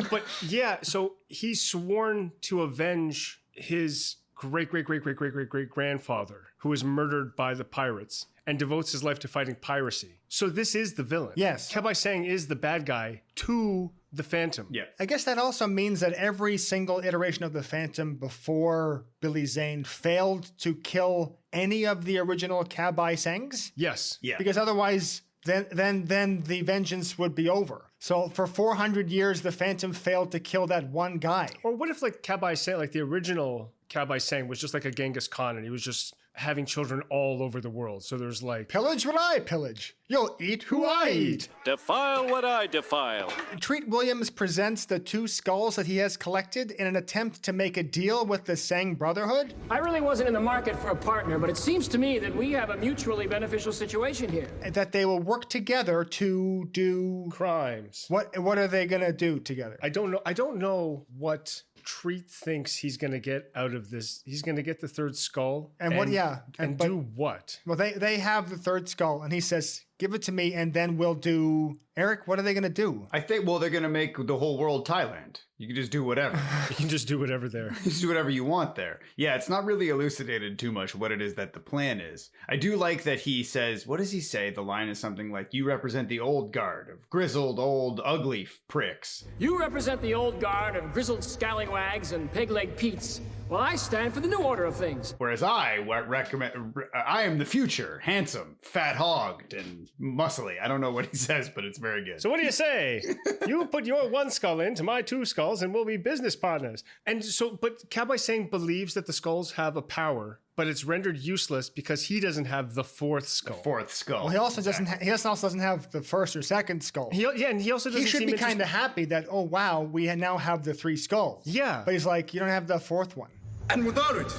But yeah, so he's sworn to avenge his great-great-great-great-great-great-grandfather, who was murdered by the pirates, and devotes his life to fighting piracy. So this is the villain. Yes. Kabai Sang is the bad guy to the Phantom. Yeah. I guess that also means that every single iteration of the Phantom before Billy Zane failed to kill any of the original Kabai Sangs. Yes. Yeah. Because otherwise, then the vengeance would be over. So for 400 years, the Phantom failed to kill that one guy. Or what if like Kabai Sang, like the original Kabai Sang was just like a Genghis Khan and he was just having children all over the world. So there's like... Pillage what I pillage. You'll eat who I eat. Defile what I defile. Treat Williams presents the 2 skulls that he has collected in an attempt to make a deal with the Sang Brotherhood. I really wasn't in the market for a partner, but it seems to me that we have a mutually beneficial situation here. That they will work together to do... crimes. What are they going to do together? I don't know what Treat thinks he's going to get out of this. He's going to get the 3rd skull. And what, yeah. And do what? Well, they have the 3rd skull, and he says, give it to me, and then we'll do... Eric, what are they going to do? I think, well, they're going to make the whole world Thailand. You can just do whatever. You can just do whatever there. Just do whatever you want there. Yeah, it's not really elucidated too much what it is that the plan is. I do like that he says, what does he say? The line is something like, you represent the old guard of grizzled, old, ugly pricks. You represent the old guard of grizzled scallywags and peg-leg Pete's. Well, I stand for the new order of things. Whereas I am the future, handsome, fat-hogged, and muscly. I don't know what he says, but it's very good. So what do you say? You put your 1 skull into my 2 skulls and we'll be business partners. And so, but Kabai Sang believes that the skulls have a power, but it's rendered useless because he doesn't have the 4th skull. The 4th skull. Well, he also doesn't have the 1st or 2nd skull. He also doesn't. He should be kind of happy that, oh wow, we now have the 3 skulls. Yeah. But he's like, you don't have the 4th one. And without it,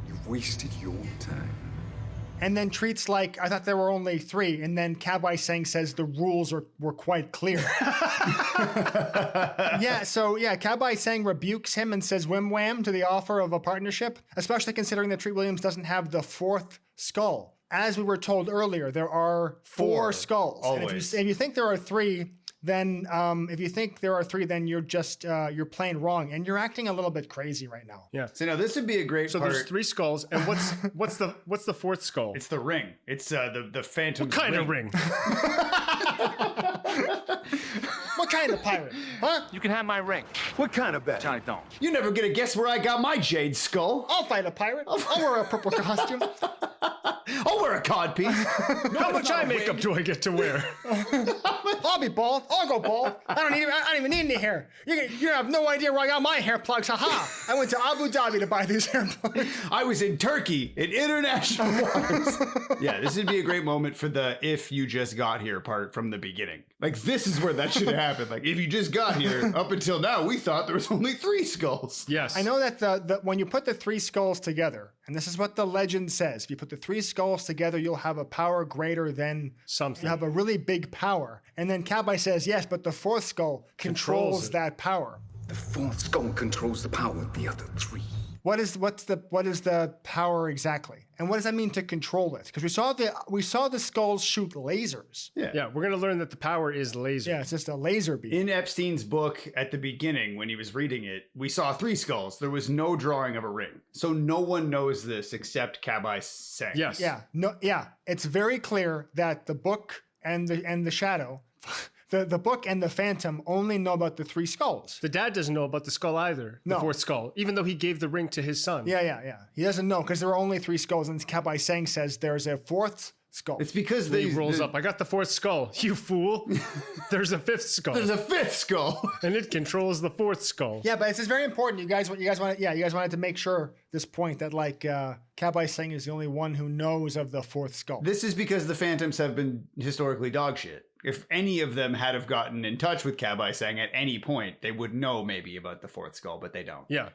you've wasted your time. And then Treat's like, I thought there were only 3. And then Kabai Sang says the rules were quite clear. Kabai Sang rebukes him and says whim wham to the offer of a partnership, especially considering that Treat Williams doesn't have the 4th skull. As we were told earlier, there are 4 skulls. Always. And if you think there are 3, then you're just you're playing wrong and you're acting a little bit crazy right now. Yeah. So now this would be a great part. So there's 3 skulls, and what's the 4th skull? It's the ring. It's the Phantom. What kind of ring? What kind of pirate? Huh? You can have my ring. What kind of bet? I don't. You're never gonna guess where I got my jade skull. I'll fight a pirate. I'll wear a purple costume. I'll wear a codpiece. How much eye makeup do I get to wear? I'll be bald. I'll go bald. I don't even need any hair. You have no idea where I got my hair plugs. Haha! I went to Abu Dhabi to buy these hair plugs. I was in Turkey in international waters. Yeah, this would be a great moment for the "if you just got here" part from the beginning. Like this is where that should have happened. Like if you just got here, up until now we thought there was only 3 skulls. Yes, I know that the when you put the 3 skulls together, And this is what the legend says. If you put the 3 skulls together, you'll have a power greater than something. You have a really big power. And then Cowboy says, yes, but the 4th skull controls that power. The 4th skull controls the power of the other 3. What is the power exactly? And what does that mean to control it? Because we saw the skulls shoot lasers. Yeah, we're going to learn that the power is laser. Yeah, it's just a laser beam. In Epstein's book at the beginning, when he was reading it, we saw 3 skulls. There was no drawing of a ring. So no one knows this except Kabai Seng. Yes. Yeah. It's very clear that the book and the shadow The book and the Phantom only know about the 3 skulls. The dad doesn't know about the skull either, the 4th skull, even though he gave the ring to his son. Yeah. He doesn't know because there are only 3 skulls, and Cowboy Sang says there's a 4th skull. It's because he rolls up. I got the 4th skull. You fool. There's a 5th skull. There's a 5th skull. And it controls the 4th skull. Yeah, but it's just very important. You guys wanted to make sure this point that Cowboy Sang is the only one who knows of the 4th skull. This is because the Phantoms have been historically dog shit. If any of them had have gotten in touch with Cowboy Sang at any point, they would know maybe about the 4th skull, but they don't. Yeah.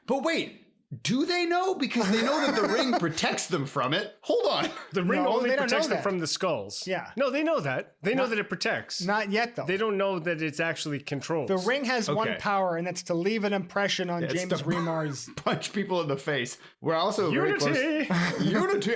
But wait, do they know? Because they know that the ring protects them from it. Hold on. The ring only protects them from the skulls. Yeah. No, they know that. They know that it protects. Not yet, though. They don't know that it's actually controlled. The ring has one power, and that's to leave an impression on James Remar's... Punch people in the face. We're also Unity. very close... Unity!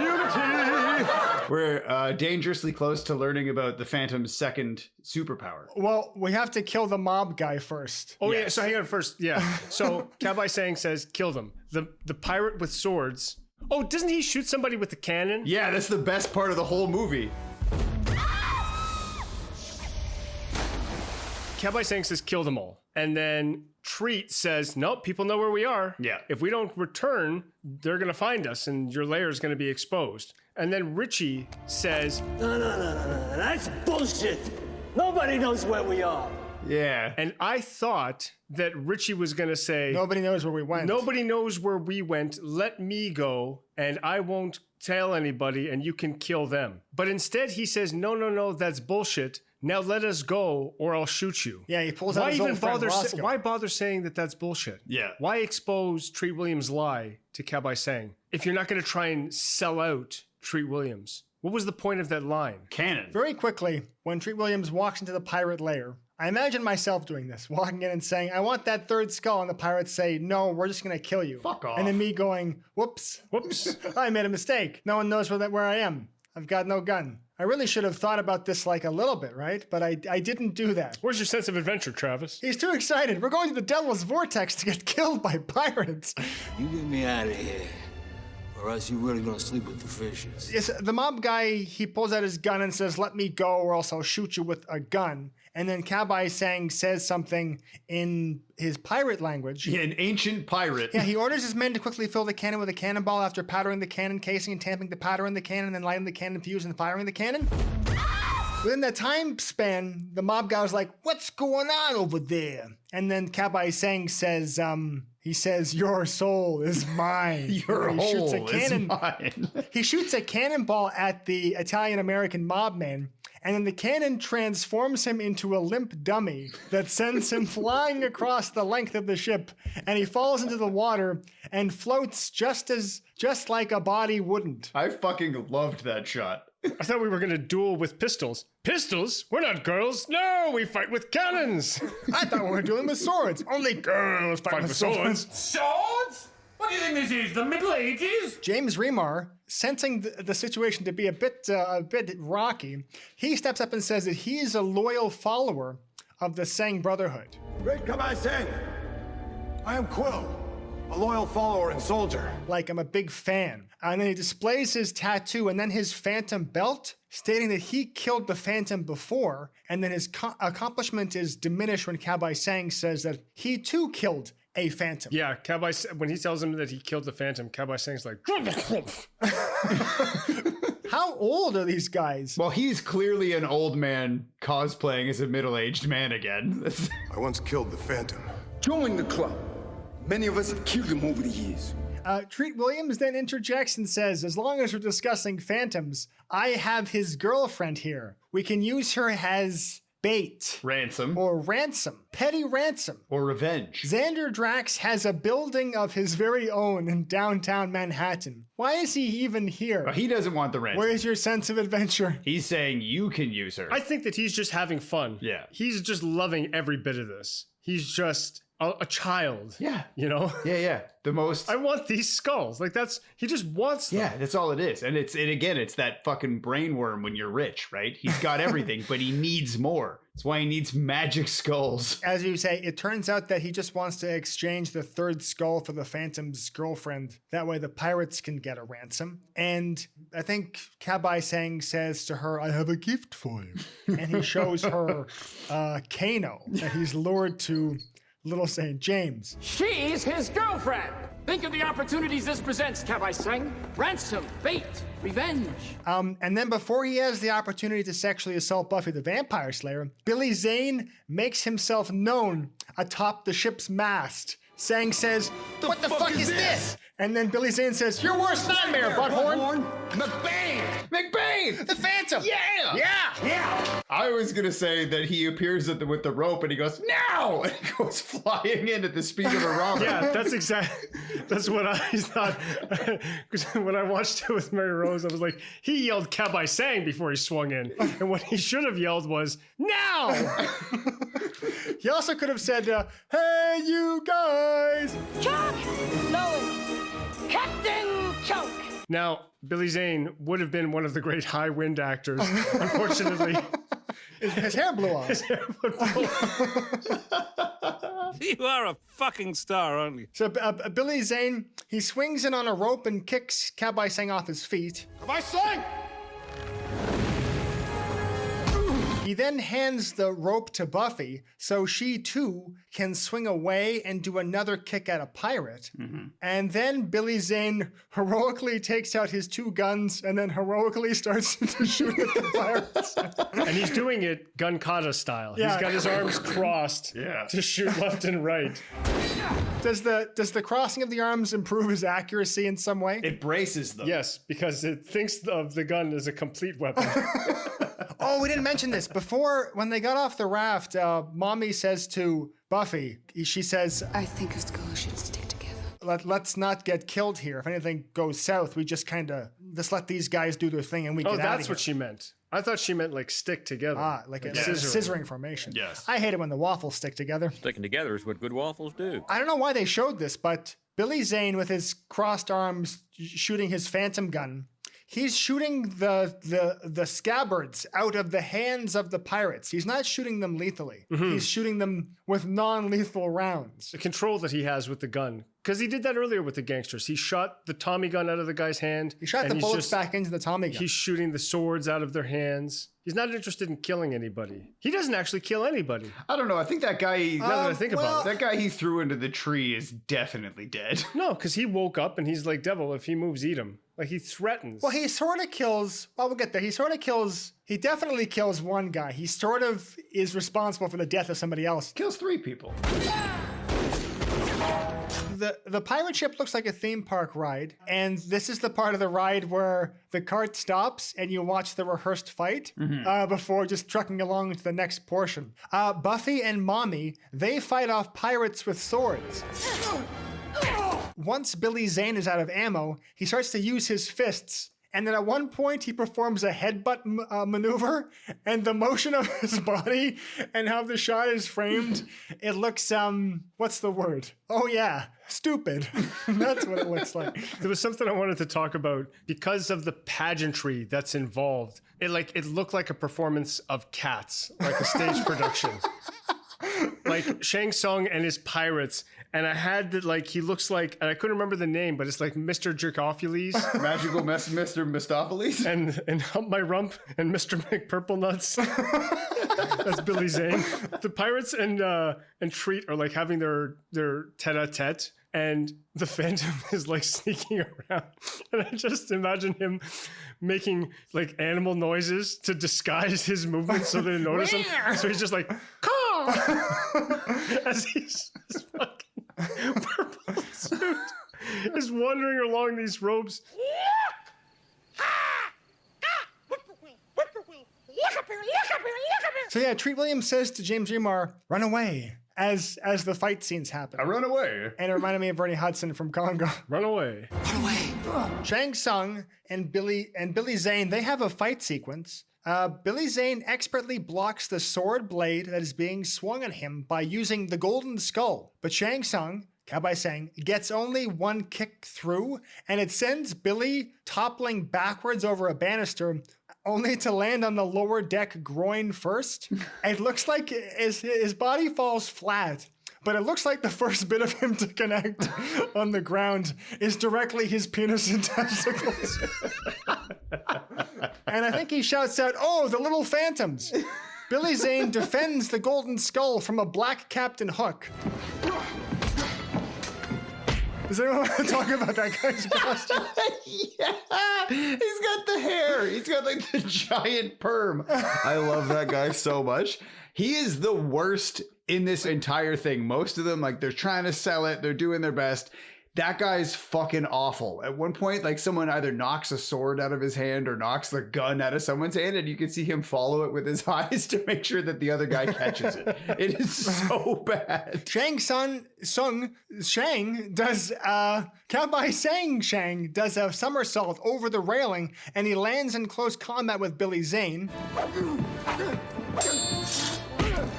Unity! We're dangerously close to learning about the Phantom's 2nd superpower. Well, we have to kill the mob guy first. Oh, yeah. So hang on first. Yeah. So Cowboy Sang says, kill them. The pirate with swords. Oh, doesn't he shoot somebody with the cannon? Yeah, that's the best part of the whole movie. Cowboy Sang says, kill them all. And then Treat says, nope, people know where we are. Yeah. If we don't return, they're going to find us and your lair is going to be exposed. And then Richie says, No. That's bullshit. Nobody knows where we are. Yeah. And I thought that Richie was going to say, nobody knows where we went. Nobody knows where we went. Let me go and I won't tell anybody and you can kill them. But instead he says, no, that's bullshit. Now let us go or I'll shoot you. Yeah, he pulls out his old friend Roscoe. Why bother saying that that's bullshit? Yeah. Why expose Treat Williams' lie to Cowboy Sang if you're not going to try and sell out Treat Williams? What was the point of that line? Canon. Very quickly, when Treat Williams walks into the pirate lair, I imagine myself doing this, walking in and saying, I want that 3rd skull, and the pirates say, no, we're just going to kill you. Fuck off. And then me going, whoops, I made a mistake. No one knows where I am. I've got no gun. I really should have thought about this like a little bit, right? But I didn't do that. Where's your sense of adventure, Travis? He's too excited. We're going to the Devil's Vortex to get killed by pirates. You get me out of here, or else you're really gonna sleep with the fishes. Yes, the mob guy, he pulls out his gun and says, let me go or else I'll shoot you with a gun. And then Cowboy Sang says something in his pirate language. Yeah, an ancient pirate. Yeah, he orders his men to quickly fill the cannon with a cannonball after powdering the cannon casing and tamping the powder in the cannon, then lighting the cannon fuse and firing the cannon. Within that time span, the mob guy was like, what's going on over there? And then Cowboy Sang says, he says, your soul is mine. Your whole is mine. He shoots a cannonball at the Italian-American mob man, and then the cannon transforms him into a limp dummy that sends him flying across the length of the ship, and he falls into the water and floats just like a body wouldn't. I fucking loved that shot. I thought we were going to duel with pistols. Pistols? We're not girls. No, we fight with cannons. I thought we were dueling with swords. Only girls fight with swords. Swords? What do you think this is, the Middle Ages? James Remar, sensing the situation to be a bit rocky, he steps up and says that he is a loyal follower of the Sang Brotherhood. Great Cowboy Sang. I am Quill, a loyal follower and soldier. Like, I'm a big fan. And then he displays his tattoo and then his phantom belt, stating that he killed the Phantom before, and then his accomplishment is diminished when Cowboy Sang says that he too killed a Phantom. Yeah, Cowboy, when he tells him that he killed the Phantom, Cowboy Sang's like... How old are these guys? Well, he's clearly an old man cosplaying as a middle-aged man again. I once killed the Phantom. Join the club. Many of us have killed him over the years. Treat Williams then interjects and says, as long as we're discussing phantoms, I have his girlfriend here. We can use her as bait, ransom, or ransom, petty ransom, or revenge. Xander Drax has a building of his very own in downtown Manhattan. Why is he even here? Well, he doesn't want the ransom. Where's your sense of adventure? He's saying you can use her. I think that he's just having fun. Yeah. He's just loving every bit of this. He's just a child. Yeah. You know? Yeah. The most. I want these skulls. Like he just wants them. Yeah, that's all it is. And it's that fucking brainworm when you're rich, right? He's got everything, but he needs more. That's why he needs magic skulls. As you say, it turns out that he just wants to exchange the third skull for the Phantom's girlfriend. That way the pirates can get a ransom. And I think Kabai Sang says to her, I have a gift for you. And he shows her Kano that he's lured to Little St. James. She's his girlfriend. Think of the opportunities this presents, Kabai Sang. Ransom, bait, revenge. And then before he has the opportunity to sexually assault Buffy the Vampire Slayer, Billy Zane makes himself known atop the ship's mast. Sang says, what the fuck is this? And then Billy Zane says, your worst nightmare, butthorn. McBain! The Phantom! Yeah! I was going to say that he appears with the rope and he goes, now! And he goes flying in at the speed of a robber. Yeah, that's what I thought. Because when I watched it with Mary Rose, I was like, he yelled Kabai Sang before he swung in. And what he should have yelled was, now! He also could have said, hey, you guys! Chuck! Lois! Captain Choke! Now, Billy Zane would have been one of the great high wind actors. Unfortunately, his hair blew off. You are a fucking star, aren't you? So Billy Zane, he swings in on a rope and kicks Kabai Sang off his feet. Kabai Sang! He then hands the rope to Buffy so she too can swing away and do another kick at a pirate. Mm-hmm. And then Billy Zane heroically takes out his two guns and then heroically starts to shoot at the pirates. And he's doing it gun kata style. Yeah. He's got his arms crossed to shoot left and right. Does the crossing of the arms improve his accuracy in some way? It braces them. Yes, because it thinks of the gun as a complete weapon. Oh, we didn't mention this. Before, when they got off the raft, Mommy says to Buffy, she says, I think a skull should stick together. Let's not get killed here. If anything goes south, we just just let these guys do their thing and we get out of here. Oh, that's what she meant. I thought she meant like stick together. Like a scissoring formation. Yes. I hate it when the waffles stick together. Sticking together is what good waffles do. I don't know why they showed this, but Billy Zane with his crossed arms shooting his phantom gun, he's shooting the scabbards out of the hands of the pirates. He's not shooting them lethally. Mm-hmm. He's shooting them with non-lethal rounds. The control that he has with the gun. Because he did that earlier with the gangsters. He shot the Tommy gun out of the guy's hand. He shot the bullets back into the Tommy gun. He's shooting the swords out of their hands. He's not interested in killing anybody. He doesn't actually kill anybody. I don't know. I think that guy, now that I think about it, that guy he threw into the tree is definitely dead. No, because he woke up and he's like, devil, if he moves, eat him. Like, he threatens. Well, he sort of kills, we'll get there. He definitely kills one guy. He sort of is responsible for the death of somebody else. Kills 3 people. The pirate ship looks like a theme park ride, and this is the part of the ride where the cart stops and you watch the rehearsed fight before just trucking along to the next portion. Buffy and Mommy, they fight off pirates with swords. Once Billy Zane is out of ammo, he starts to use his fists. And then at one point, he performs a headbutt maneuver, and the motion of his body and how the shot is framed, it looks, what's the word? Oh yeah, stupid. That's what it looks like. There was something I wanted to talk about because of the pageantry that's involved. It looked like a performance of Cats, like a stage production. Like Shang Tsung and his pirates, and I had to, like, he looks like, and I couldn't remember the name, but it's like Mr. Jerkophules. Magical Mr. Mistopheles? And Hump My Rump and Mr. McPurplenuts. That's Billy Zane. The pirates and Treat are like having their tete-a-tete, and the Phantom is like sneaking around. And I just imagine him making like animal noises to disguise his movements so they don't notice him. So he's just like, caw! As his fucking purple suit is wandering along these ropes. So yeah, Treat Williams says to James Remar, "Run away," as the fight scenes happen. I run away. And it reminded me of Bernie Hudson from Congo. Run away. Run away. Shang Tsung and Billy Zane, they have a fight sequence. Billy Zane expertly blocks the sword blade that is being swung at him by using the golden skull. But Shang Tsung, Cowboy Sang, gets only one kick through, and it sends Billy toppling backwards over a banister, only to land on the lower deck groin first. It looks like his body falls flat, but it looks like the first bit of him to connect on the ground is directly his penis and testicles. And I think he shouts out, "Oh, the little phantoms." Billy Zane defends the golden skull from a black Captain Hook. Does anyone want to talk about that guy's costume? Yeah, he's got the hair. He's got like the giant perm. I love that guy so much. He is the worst in this entire thing. Most of them, like, they're trying to sell it. They're doing their best. That guy's fucking awful. At one point, like, someone either knocks a sword out of his hand or knocks the gun out of someone's hand, and you can see him follow it with his eyes to make sure that the other guy catches it. It is so bad. Shang does, Cowboy Shang does a somersault over the railing, and he lands in close combat with Billy Zane.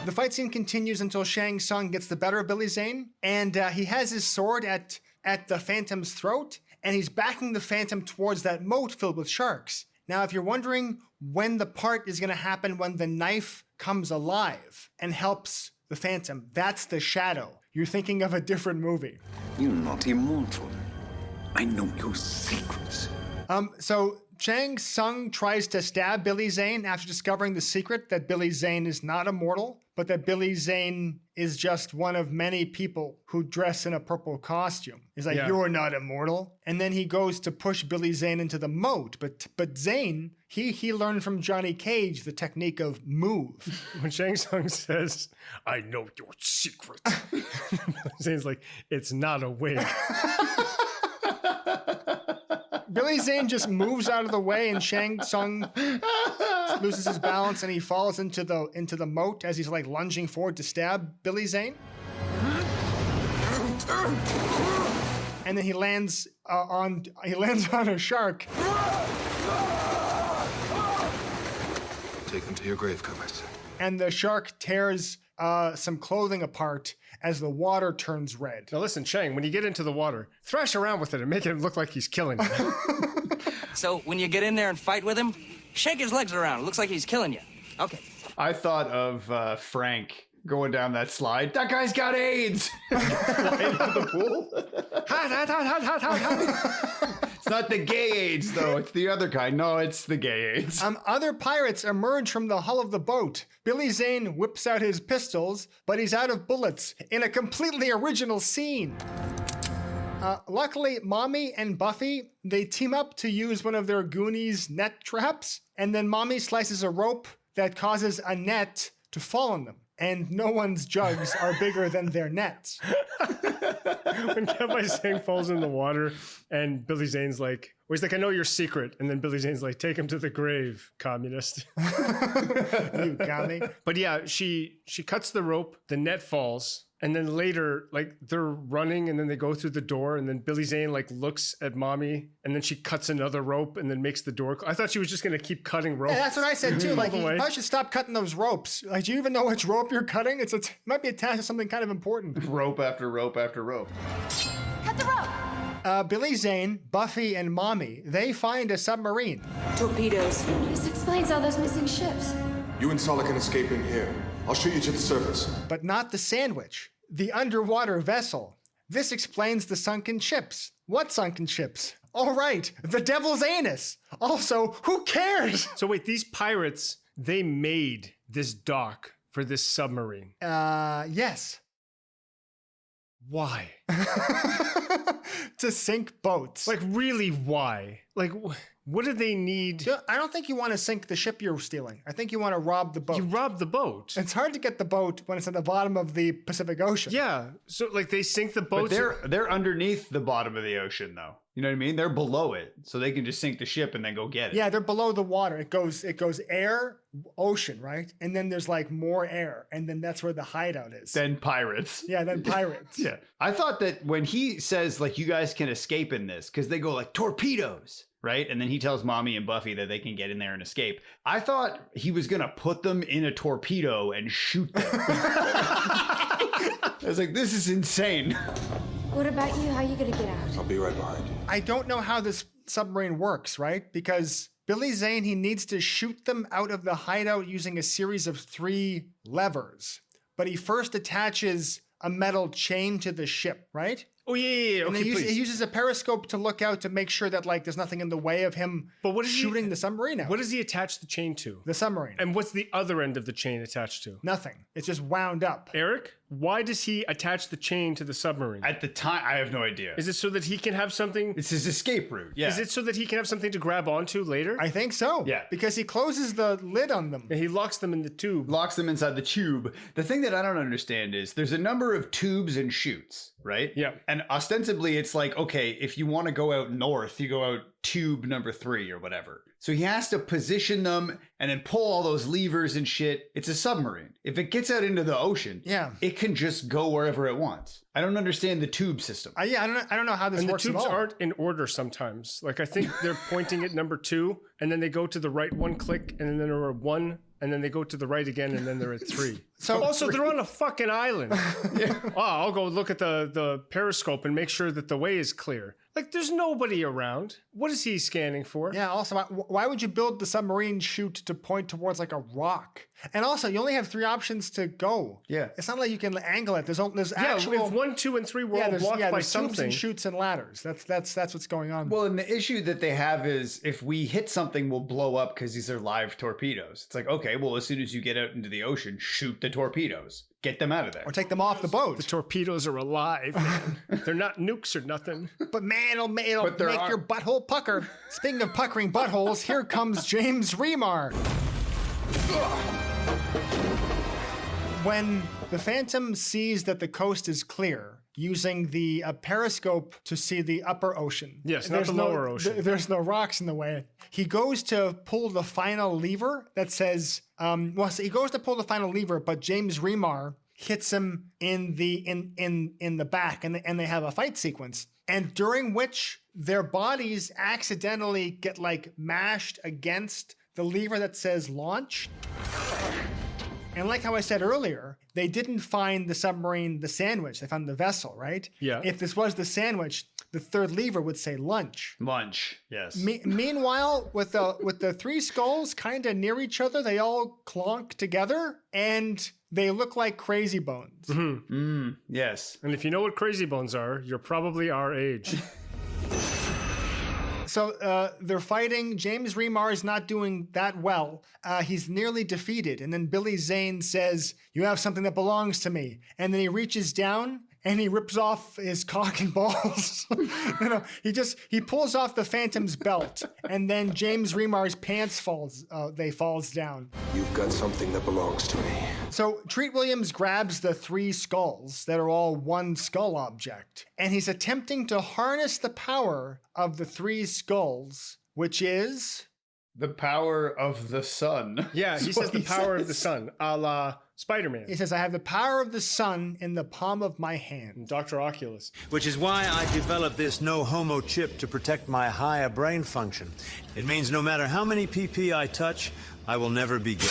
The fight scene continues until Shang Tsung gets the better of Billy Zane, and he has his sword at the Phantom's throat, and he's backing the Phantom towards that moat filled with sharks. Now, if you're wondering when the part is going to happen when the knife comes alive and helps the Phantom, that's the Shadow. You're thinking of a different movie. You're not immortal. I know your secrets. So Shang Tsung tries to stab Billy Zane after discovering the secret that Billy Zane is not immortal, but that Billy Zane is just one of many people who dress in a purple costume. He's like, "You're not immortal." And then he goes to push Billy Zane into the moat. But Zane, he learned from Johnny Cage the technique of move. When Shang Tsung says, "I know your secret," Zane's like, "It's not a wig." Billy Zane just moves out of the way, and Shang Tsung loses his balance, and he falls into the moat as he's like lunging forward to stab Billy Zane. And then he lands on a shark. Take them to your grave, Cowboy. And the shark tears some clothing apart as the water turns red. Now listen, Shang, when you get into the water, thrash around with it and make it look like he's killing you. So when you get in there and fight with him, shake his legs around. It looks like he's killing you. Okay. I thought of Frank going down that slide. That guy's got AIDS. Flying into the pool. It's not the gay AIDS, though. It's the other kind. No, it's the gay AIDS. Other pirates emerge from the hull of the boat. Billy Zane whips out his pistols, but he's out of bullets in a completely original scene. Luckily, Mommy and Buffy, they team up to use one of their Goonies net traps, and then Mommy slices a rope that causes a net to fall on them. And no one's jugs are bigger than their nets. When Cowboy Sang falls in the water and Billy Zane's like, he's like, "I know your secret." And then Billy Zane's like, "Take him to the grave, communist." You commie. But yeah, she cuts the rope, the net falls. And then later, like, they're running and then they go through the door and then Billy Zane, like, looks at Mommy and then she cuts another rope and then makes the door. I thought she was just going to keep cutting ropes. Yeah, that's what I said, too. Like, you probably should stop cutting those ropes. Like, do you even know which rope you're cutting? It might be attached to something kind of important. Rope after rope after rope. Cut the rope! Billy Zane, Buffy, and Mommy, they find a submarine. Torpedoes. This explains all those missing ships. You and Solid can escape in here. I'll shoot you to the surface. But not the Sandwich, the underwater vessel. This explains the sunken ships. What sunken ships? All right, the Devil's Anus. Also, who cares? So wait, these pirates, they made this dock for this submarine. Yes. Why? To sink boats. Like, really, why? Like, what do they need? I don't think you want to sink the ship you're stealing. I think you want to rob the boat. You rob the boat. It's hard to get the boat when it's at the bottom of the Pacific Ocean. Yeah. So, like, they sink the boat. But they're underneath the bottom of the ocean, though. You know what I mean? They're below it, so they can just sink the ship and then go get it. Yeah, they're below the water. It goes air, ocean, right? And then there's like more air, and then that's where the hideout is. Then pirates. Yeah, then pirates. Yeah. I thought that when he says like you guys can escape in this, because they go like torpedoes, right? And then he tells Mommy and Buffy that they can get in there and escape. I thought he was gonna put them in a torpedo and shoot them. I was like, this is insane. What about you? How are you gonna get out? I'll be right behind you. I don't know how this submarine works, right? Because Billy Zane, he needs to shoot them out of the hideout using a series of 3 levers. But he first attaches a metal chain to the ship, right? Oh, yeah. And Okay, he uses a periscope to look out to make sure that like there's nothing in the way of him shooting the submarine out. What does he attach the chain to? The submarine. And what's the other end of the chain attached to? Nothing. It's just wound up. Eric, why does he attach the chain to the submarine? At the time, I have no idea. Is it so that he can have something? It's his escape route. Yeah. Is it so that he can have something to grab onto later? I think so. Yeah. Because he closes the lid on them. And he locks them in the tube. Locks them inside the tube. The thing that I don't understand is there's a number of tubes and chutes, right? Yeah. And ostensibly it's like, okay, if you want to go out north, you go out tube number 3 or whatever. So he has to position them and then pull all those levers and shit. It's a submarine. If it gets out into the ocean, it can just go wherever it wants. I don't understand the tube system. I don't know how this works at all. And the tubes aren't in order sometimes. Like I think they're pointing at number 2 and then they go to the right one click and then they're at 1 and then they go to the right again and then they're at 3. So also they're on a fucking island. Oh, I'll go look at the periscope and make sure that the way is clear. Like there's nobody around. What is he scanning for? Yeah, also, why would you build the submarine chute to point towards like a rock? And also, you only have 3 options to go. Yeah. It's not like you can angle it. There's actual... if 1, 2, and 3 were all blocked by there's something. tubes and chutes and ladders. That's what's going on. Well, and the issue that they have is if we hit something, we'll blow up because these are live torpedoes. It's like, okay, well, as soon as you get out into the ocean, shoot the torpedoes. Get them out of there. Or take them off the boat. The torpedoes are alive, man. They're not nukes or nothing. But man, it'll make your butthole pucker. Speaking of puckering buttholes, here comes James Remar. When the Phantom sees that the coast is clear, using the periscope to see the upper ocean. Yes, not the lower ocean. There's no rocks in the way. He goes to pull the final lever that says, he goes to pull the final lever, but James Remar hits him in the back, and they have a fight sequence, and during which their bodies accidentally get like mashed against the lever that says launch. And like how I said earlier, they didn't find the submarine, the sandwich. They found the vessel, right? Yeah. If this was the sandwich, the third lever would say lunch. Lunch, yes. Meanwhile, with the 3 skulls kind of near each other, they all clonk together, and they look like crazy bones. Mm-hmm. Yes. And if you know what crazy bones are, you're probably our age. So they're fighting. James Remar is not doing that well. He's nearly defeated. And then Billy Zane says, "You have something that belongs to me." And then he reaches down and he rips off his cock and balls. He pulls off the Phantom's belt. And then James Remar's pants falls down. You've got something that belongs to me. So Treat Williams grabs the 3 skulls that are all one skull object, and he's attempting to harness the power of the 3 skulls, which is the power of the sun. Yeah, he says the power of the sun, a la Spider-Man. He says, "I have the power of the sun in the palm of my hand." Dr. Oculus. Which is why I developed this no-homo chip to protect my higher brain function. It means no matter how many PP I touch, I will never be gay.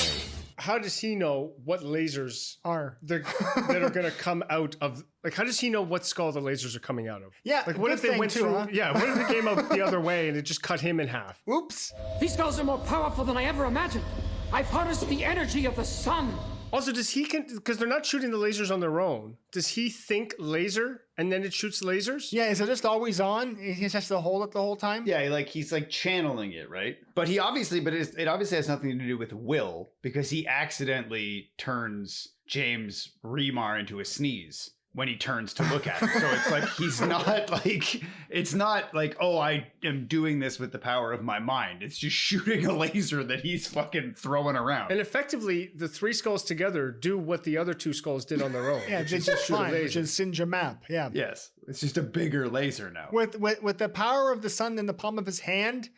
How does he know what lasers that are going to come out of? Like, how does he know what skull the lasers are coming out of? Yeah, like what if they went through? Huh? Yeah, what if they came out the other way and it just cut him in half? Oops! These skulls are more powerful than I ever imagined. I've harnessed the energy of the sun. Also, does he, because they're not shooting the lasers on their own, does he think laser and then it shoots lasers? Yeah, is it just always on? He just has to hold it the whole time? Yeah, he's channeling it, right? But it obviously has nothing to do with will, because he accidentally turns James Remar into a sneeze when he turns to look at it. So it's like he's not like, it's not like, oh, I am doing this with the power of my mind. It's just shooting a laser that he's fucking throwing around. And effectively, the three skulls together do what the other two skulls did on their own. Yeah, which they is just shoot a fine, laser. which is singe a map. Yeah. Yes, it's just a bigger laser now. With the power of the sun in the palm of his hand,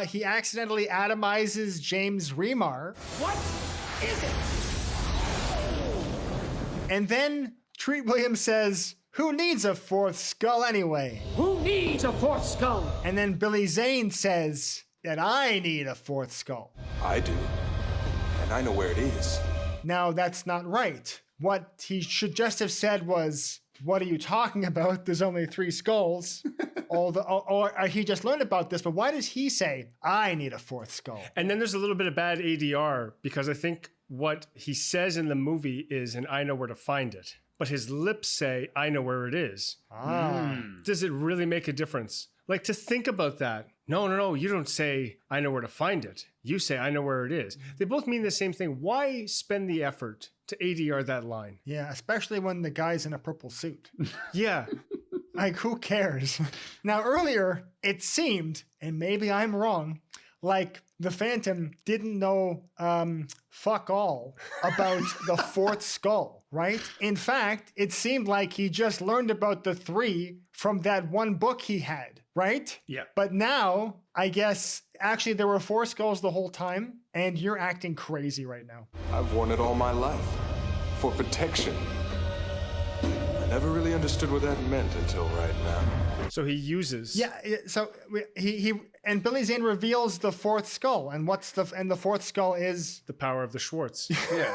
he accidentally atomizes James Remar. What is it? And then Treat Williams says, "Who needs a fourth skull anyway? Who needs a fourth skull?" And then Billy Zane says that I need a fourth skull. I do. And I know where it is. Now, that's not right. What he should just have said was, "What are you talking about? There's only 3 skulls." Or he just learned about this, but why does he say, "I need a fourth skull"? And then there's a little bit of bad ADR because I think what he says in the movie is, "and I know where to find it." But his lips say, "I know where it is." Does it really make a difference? Like, to think about that. No, you don't say, "I know where to find it." You say, "I know where it is." They both mean the same thing. Why spend the effort to ADR that line? Yeah, especially when the guy's in a purple suit. Yeah. Like, who cares? Now, earlier, it seemed, and maybe I'm wrong, like the Phantom didn't know fuck all about the fourth skull, right? In fact, it seemed like he just learned about the 3 from that one book he had, right? Yeah. But now, I guess, actually, there were 4 skulls the whole time, and you're acting crazy right now. I've worn it all my life. For protection. I never really understood what that meant until right now. So he uses. Yeah, so he and Billy Zane reveals the 4th skull, and the 4th skull is the power of the Schwartz. Yeah,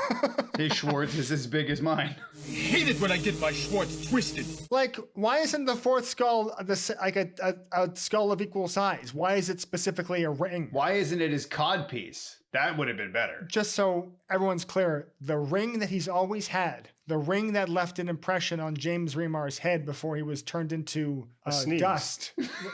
his Schwartz is as big as mine. Hate it when I get my Schwartz twisted. Like, why isn't the 4th skull like a skull of equal size? Why is it specifically a ring? Why isn't it his codpiece? That would have been better. Just so everyone's clear, the ring that he's always had, the ring that left an impression on James Remar's head before he was turned into dust,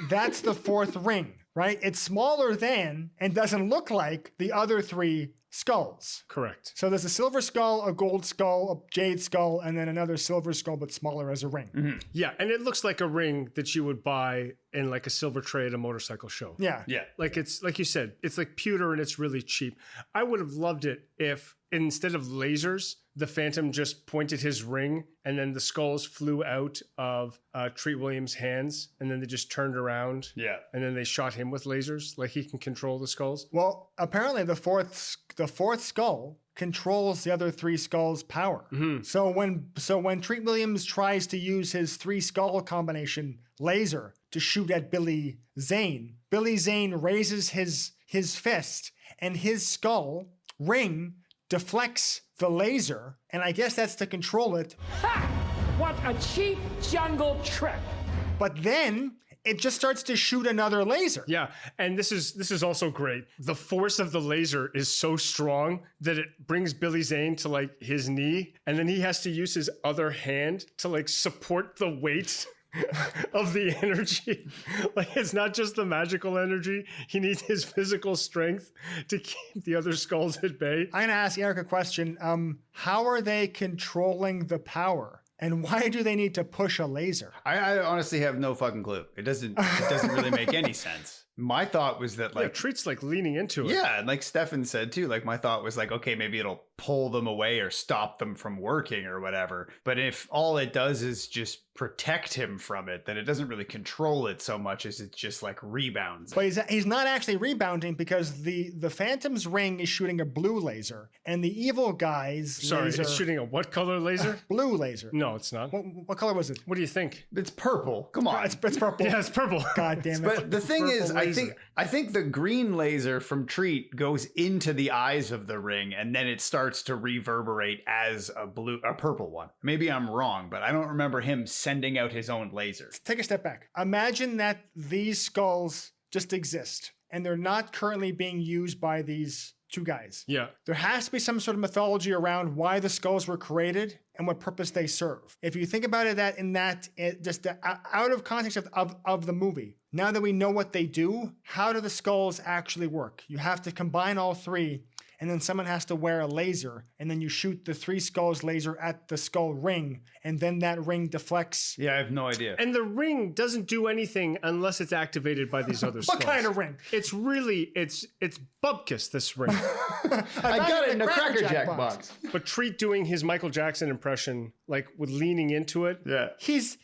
that's the 4th ring, right? It's smaller than and doesn't look like the other 3 skulls. Correct. So there's a silver skull, a gold skull, a jade skull, and then another silver skull, but smaller as a ring. Mm-hmm. Yeah, and it looks like a ring that you would buy in like a silver tray at a motorcycle show. Yeah. Like, it's like you said, it's like pewter and it's really cheap. I would have loved it if instead of lasers, the Phantom just pointed his ring and then the skulls flew out of Treat Williams' hands and then they just turned around. Yeah. And then they shot him with lasers. Like, he can control the skulls. Well, apparently the fourth skull controls the other 3 skulls' power. Mm-hmm. So when Treat Williams tries to use his 3 skull combination laser to shoot at Billy Zane raises his fist and his skull ring deflects the laser, and I guess that's to control it. Ha! What a cheap jungle trick. But then it just starts to shoot another laser. Yeah, and this is also great. The force of the laser is so strong that it brings Billy Zane to like his knee, and then he has to use his other hand to like support the weight of the energy. Like, it's not just the magical energy. He needs his physical strength to keep the other skulls at bay. I'm gonna ask Eric a question. How are they controlling the power? And why do they need to push a laser? I honestly have no fucking clue. It doesn't really make any sense. My thought was that, like, Treat's like leaning into it. Yeah, and like Stefan said too, like my thought was like, okay, maybe it'll pull them away or stop them from working or whatever. But if all it does is just protect him from it, then it doesn't really control it so much as it just like rebounds. But he's not actually rebounding because the Phantom's ring is shooting a blue laser and the evil guy's laser... It's shooting a what color laser? Blue laser. No, it's not. What color was it? What do you think? It's purple. Come on. It's purple. Yeah, it's purple. God damn it. But the thing is, I think the green laser from Treat goes into the eyes of the ring and then it starts to reverberate as a purple one. Maybe I'm wrong, but I don't remember him sending out his own laser. Take a step back. Imagine that these skulls just exist and they're not currently being used by these 2 guys. Yeah. There has to be some sort of mythology around why the skulls were created and what purpose they serve. If you think about it just out of context of the movie, now that we know what they do, how do the skulls actually work? You have to combine all 3 and then someone has to wear a laser, and then you shoot the three skulls laser at the skull ring, and then that ring deflects. Yeah, I have no idea. And the ring doesn't do anything unless it's activated by these other skulls. What kind of ring? It's really, it's bubkiss, this ring. I got it in a Cracker Jack box. But Treat doing his Michael Jackson impression, like with leaning into it. Yeah. He's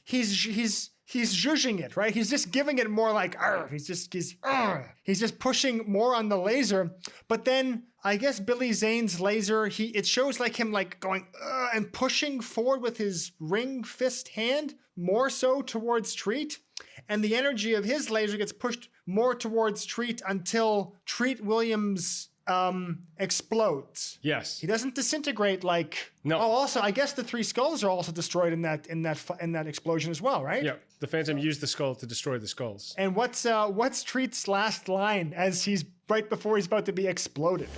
zhuzhing it, right? He's just giving it more like, he's just pushing more on the laser. But then I guess Billy Zane's laser, it shows like him like going and pushing forward with his ring fist hand more so towards Treat. And the energy of his laser gets pushed more towards Treat until Treat Williams explodes. Yes. He doesn't disintegrate like. No. Oh, also, I guess the three skulls are also destroyed in that explosion as well, right? Yeah. The Phantom used the skull to destroy the skulls. And what's Treat's last line as he's right before he's about to be exploded?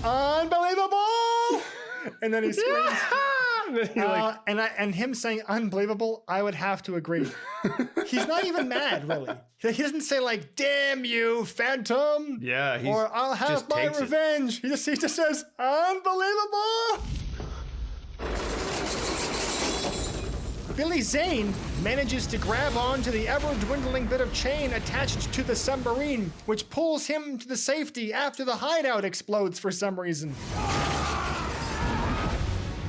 Unbelievable! And then he screams. And him saying unbelievable, I would have to agree. He's not even mad, really. He doesn't say like, damn you, Phantom. Yeah, or I'll have my revenge. He just says, unbelievable. Billy Zane manages to grab onto the ever-dwindling bit of chain attached to the submarine, which pulls him to the safety after the hideout explodes for some reason.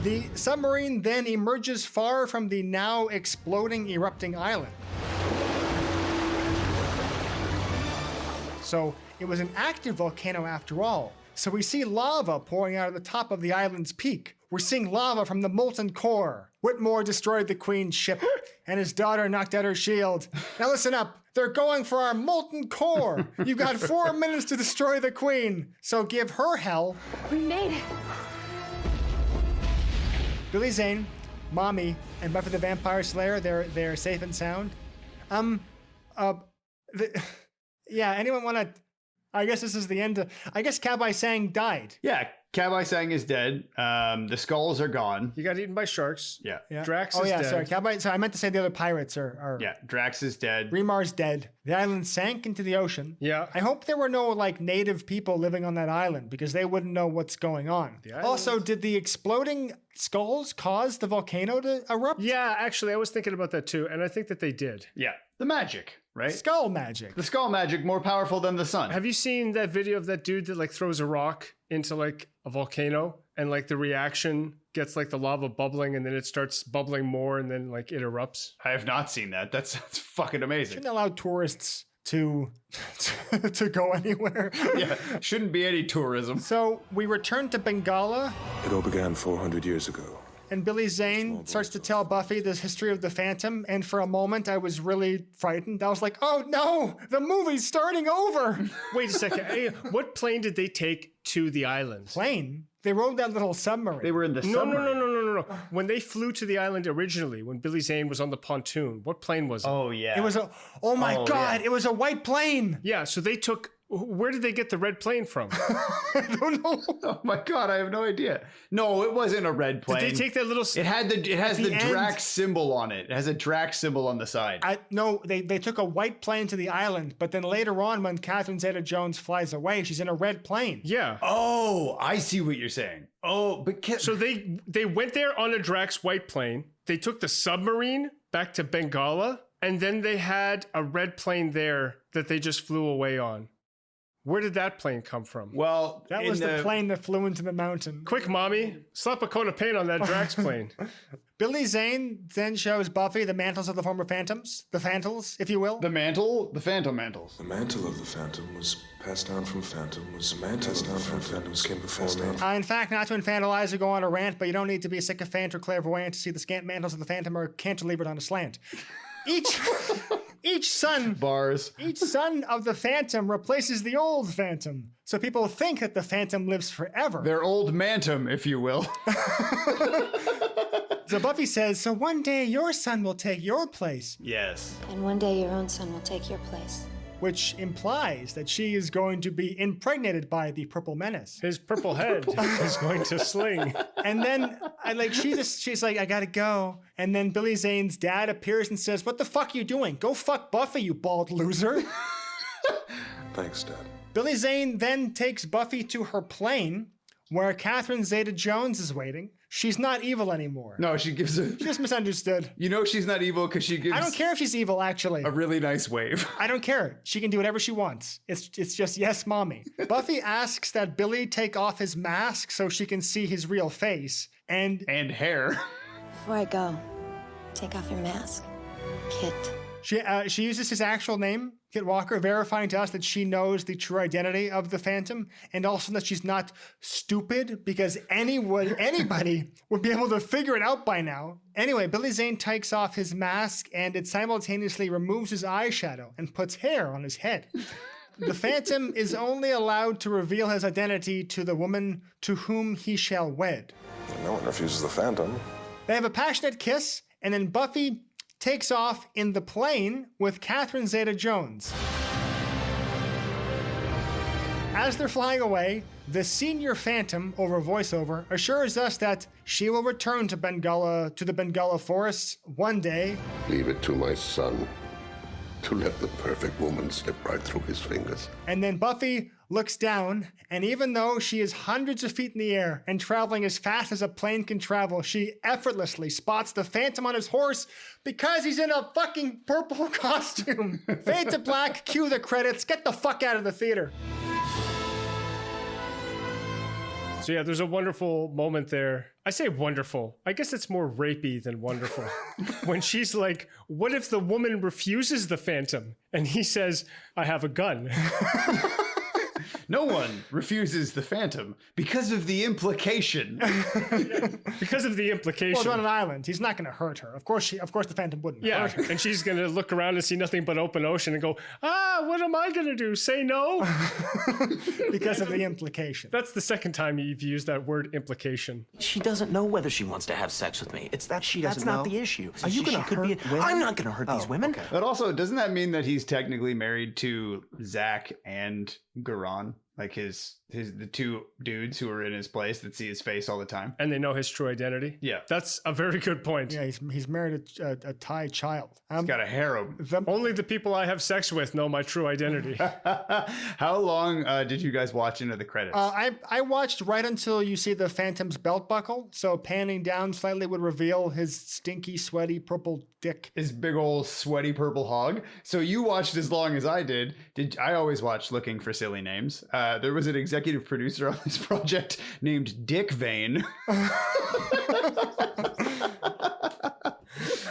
The submarine then emerges far from the now exploding, erupting island. So it was an active volcano after all. So we see lava pouring out of the top of the island's peak. We're seeing lava from the molten core. Whitmore destroyed the Queen's ship, and his daughter knocked out her shield. Now listen up. They're going for our molten core. You've got 4 minutes to destroy the Queen. So give her hell. We made it. Billy Zane, Mommy, and Buffy the Vampire Slayer, they're safe and sound. Yeah, anyone want to... I guess this is the end. I guess Kabai Sang died. Yeah, Kabai Sang is dead. The skulls are gone. He got eaten by sharks. Yeah. Drax is dead. Sorry. I meant to say the other pirates are... Yeah, Drax is dead. Remar's dead. The island sank into the ocean. Yeah. I hope there were no, like, native people living on that island because they wouldn't know what's going on. Also, did the exploding skulls cause the volcano to erupt? Yeah, actually, I was thinking about that too, and I think that they did. Yeah. The magic, right? Skull magic. The skull magic more powerful than the sun. Have you seen that video of that dude that like throws a rock into like a volcano and like the reaction gets like the lava bubbling and then it starts bubbling more and then like it erupts? I have not seen that. That's fucking amazing. Shouldn't allow tourists to go anywhere. Yeah, shouldn't be any tourism. So we return to Bengala. It all began 400 years ago. And Billy Zane starts to tell Buffy the history of the Phantom, and for a moment I was really frightened. I was like, oh no, the movie's starting over. Wait a second. Hey, what plane did they take to the island? Plane? They rode that little submarine. They were in the submarine. No. When they flew to the island originally, when Billy Zane was on the pontoon, what plane was it? Oh, yeah. It was oh my God, it was a white plane. Yeah, so they took... Where did they get the red plane from? I don't know. Oh my God, I have no idea. No, it wasn't a red plane. Did they take that little... It has the Drax symbol on it. It has a Drax symbol on the side. No, they took a white plane to the island, but then later on when Catherine Zeta-Jones flies away, she's in a red plane. Yeah. Oh, I see what you're saying. Oh, but... So they went there on a Drax white plane. They took the submarine back to Bengala, and then they had a red plane there that they just flew away on. Where did that plane come from? Well, that was the plane that flew into the mountain. Quick, Mommy, slap a coat of paint on that Drax plane. Billy Zane then shows Buffy the mantles of the former Phantoms, the Phantals, if you will. The mantle, the Phantom mantles. The mantle of the Phantom was passed down from Phantom. Phantoms came before me. In fact, not to infantilize or go on a rant, but you don't need to be a sycophant or clairvoyant to see the scant mantles of the Phantom are cantilevered on a slant. Each son of the Phantom replaces the old Phantom. So people think that the Phantom lives forever. Their old Mantum, if you will. So Buffy says, so one day your son will take your place. Yes. And one day your own son will take your place. which implies that she is going to be impregnated by the Purple Menace. His purple head is going to sling. And then she's like, I gotta go. And then Billy Zane's dad appears and says, what the fuck are you doing? Go fuck Buffy, you bald loser. Thanks, Dad. Billy Zane then takes Buffy to her plane where Catherine Zeta-Jones is waiting. She's not evil anymore. No, she gives a... She just misunderstood. You know she's not evil because she gives... I don't care if she's evil, actually. A really nice wave. I don't care. She can do whatever she wants. It's just, yes, mommy. Buffy asks that Billy take off his mask so she can see his real face. And hair. Before I go, take off your mask, Kit. She uses his actual name, Kit Walker, verifying to us that she knows the true identity of the Phantom, and also that she's not stupid, because anybody would be able to figure it out by now. Anyway, Billy Zane takes off his mask, and it simultaneously removes his eyeshadow and puts hair on his head. The Phantom is only allowed to reveal his identity to the woman to whom he shall wed. No one refuses the Phantom. They have a passionate kiss, and then Buffy takes off in the plane with Catherine Zeta-Jones. As they're flying away, the senior Phantom, over voiceover, assures us that she will return to the Bengala forests one day. Leave it to my son to let the perfect woman slip right through his fingers. And then Buffy looks down, and even though she is hundreds of feet in the air and traveling as fast as a plane can travel, she effortlessly spots the Phantom on his horse because he's in a fucking purple costume. Fade to black, cue the credits, get the fuck out of the theater. So yeah, there's a wonderful moment there. I say wonderful. I guess it's more rapey than wonderful. When she's like, what if the woman refuses the Phantom? And he says, I have a gun. No one refuses the Phantom because of the implication. Because of the implication. Well, they're on an island. He's not going to hurt her. Of course the Phantom wouldn't hurt her. And she's going to look around and see nothing but open ocean and go, what am I going to do? Say no? Because of the implication. That's the second time you've used that word implication. She doesn't know whether she wants to have sex with me. It's that she doesn't know. That's not the issue. Are you going to hurt women? I'm not going to hurt these women. Okay. But also, doesn't that mean that he's technically married to Zach and Garon? Like the two dudes who are in his place that see his face all the time. And they know his true identity? Yeah. That's a very good point. Yeah, he's married a Thai child. He's got a harem. Only the people I have sex with know my true identity. How long did you guys watch into the credits? I watched right until you see the Phantom's belt buckle. So panning down slightly would reveal his stinky, sweaty purple dick. His big old sweaty purple hog. So you watched as long as I did. I always watch looking for silly names. There was an executive producer on this project named Dick Vane.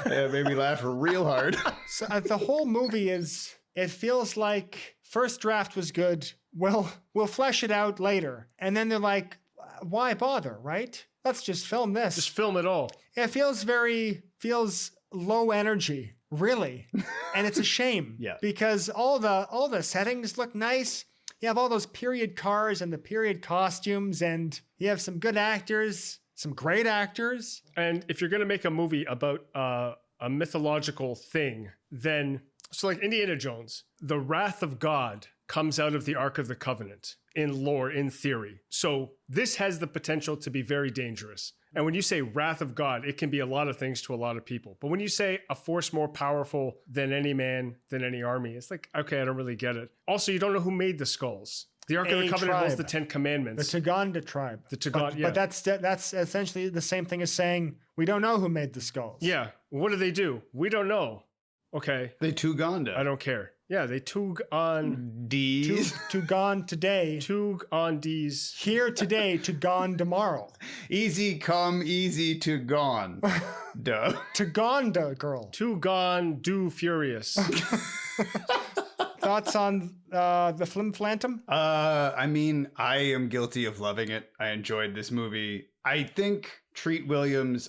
It made me laugh real hard. So the whole movie it feels like first draft was good. We'll flesh it out later. And then they're like, why bother, right? Let's just film this. Just film it all. It feels low energy, really. And it's a shame. Yeah. Because all the settings look nice. You have all those period cars and the period costumes, and you have some good actors, some great actors. And if you're going to make a movie about a mythological thing, then, so like Indiana Jones, the wrath of God comes out of the Ark of the Covenant in lore, in theory. So this has the potential to be very dangerous. And when you say wrath of God, it can be a lot of things to a lot of people. But when you say a force more powerful than any man, than any army, it's like, okay, I don't really get it. Also, you don't know who made the skulls. The Ark of the Covenant holds the 10 Commandments. The Taganda tribe. But that's essentially the same thing as saying, we don't know who made the skulls. Yeah. What do? We don't know. Okay. They Tuganda. I don't care. Yeah, they tug on D's. To gone today. Tug on D's. Here today, to gone tomorrow. Easy come, easy to gone. Duh. To gone, girl. To gone, do furious. Thoughts on the Flim Phantom? I mean, I am guilty of loving it. I enjoyed this movie. I think Treat Williams...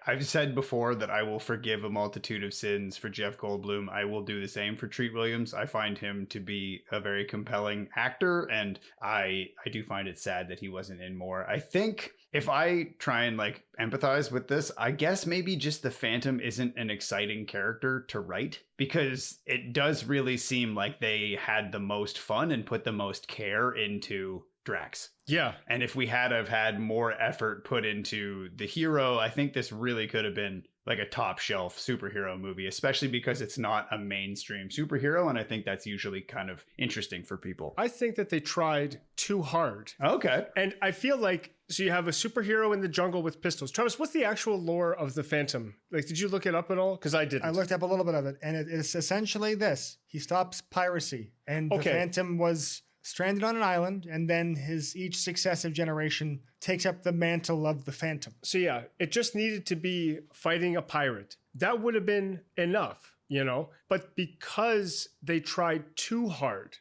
I've said before that I will forgive a multitude of sins for Jeff Goldblum. I will do the same for Treat Williams. I find him to be a very compelling actor, and I do find it sad that he wasn't in more. I think If I try and like empathize with this, I guess maybe just the Phantom isn't an exciting character to write, because it does really seem like they had the most fun and put the most care into Drax. Yeah. And if we had have had more effort put into the hero, I think this really could have been like a top shelf superhero movie, especially because it's not a mainstream superhero. And I think that's usually kind of interesting for people. I think that they tried too hard. Okay. And I feel like, so you have a superhero in the jungle with pistols. Travis, what's the actual lore of the Phantom? Like, did you look it up at all? Because I didn't. I looked up a little bit of it, and it's essentially this. He stops piracy, and the Phantom was stranded on an island, and then each successive generation takes up the mantle of the Phantom. So yeah, it just needed to be fighting a pirate. That would have been enough, you know? But because they tried too hard,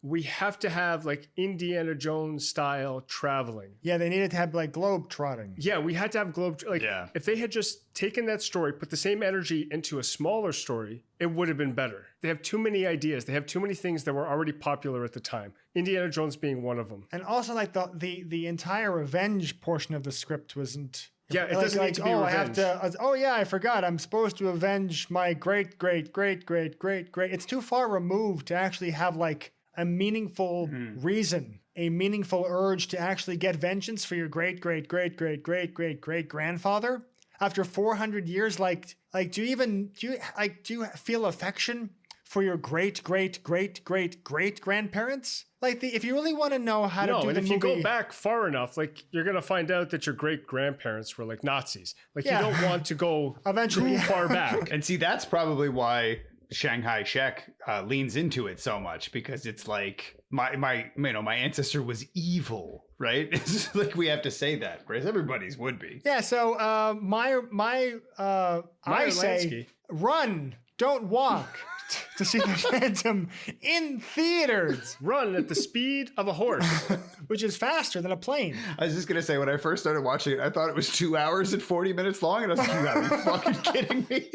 we have to have like Indiana Jones style traveling. Yeah, they needed to have like globe trotting. Yeah, we had to have if they had just taken that story, put the same energy into a smaller story, it would have been better. They have too many ideas. They have too many things that were already popular at the time. Indiana Jones being one of them. And also like the entire revenge portion of the script wasn't... Yeah, it doesn't need to be revenge. I forgot. I'm supposed to avenge my great. It's too far removed to actually have like a meaningful reason, a meaningful urge to actually get vengeance for your great grandfather. After 400 years, do you feel affection for your great grandparents? Like, if you really want to know how to do the movie... No, and if you go back far enough, like, you're going to find out that your great-grandparents were, like, Nazis. Like, you don't want to go eventually too far back. And see, that's probably why Shanghai Shek leans into it so much, because it's like, my ancestor was evil, right? It's like, we have to say that, whereas everybody's would be. Yeah, so I say, run, don't walk. To see the Phantom in theaters. Run at the speed of a horse, which is faster than a plane. I was just going to say, when I first started watching it, I thought it was 2 hours and 40 minutes long. And I was like, you gotta be fucking kidding me.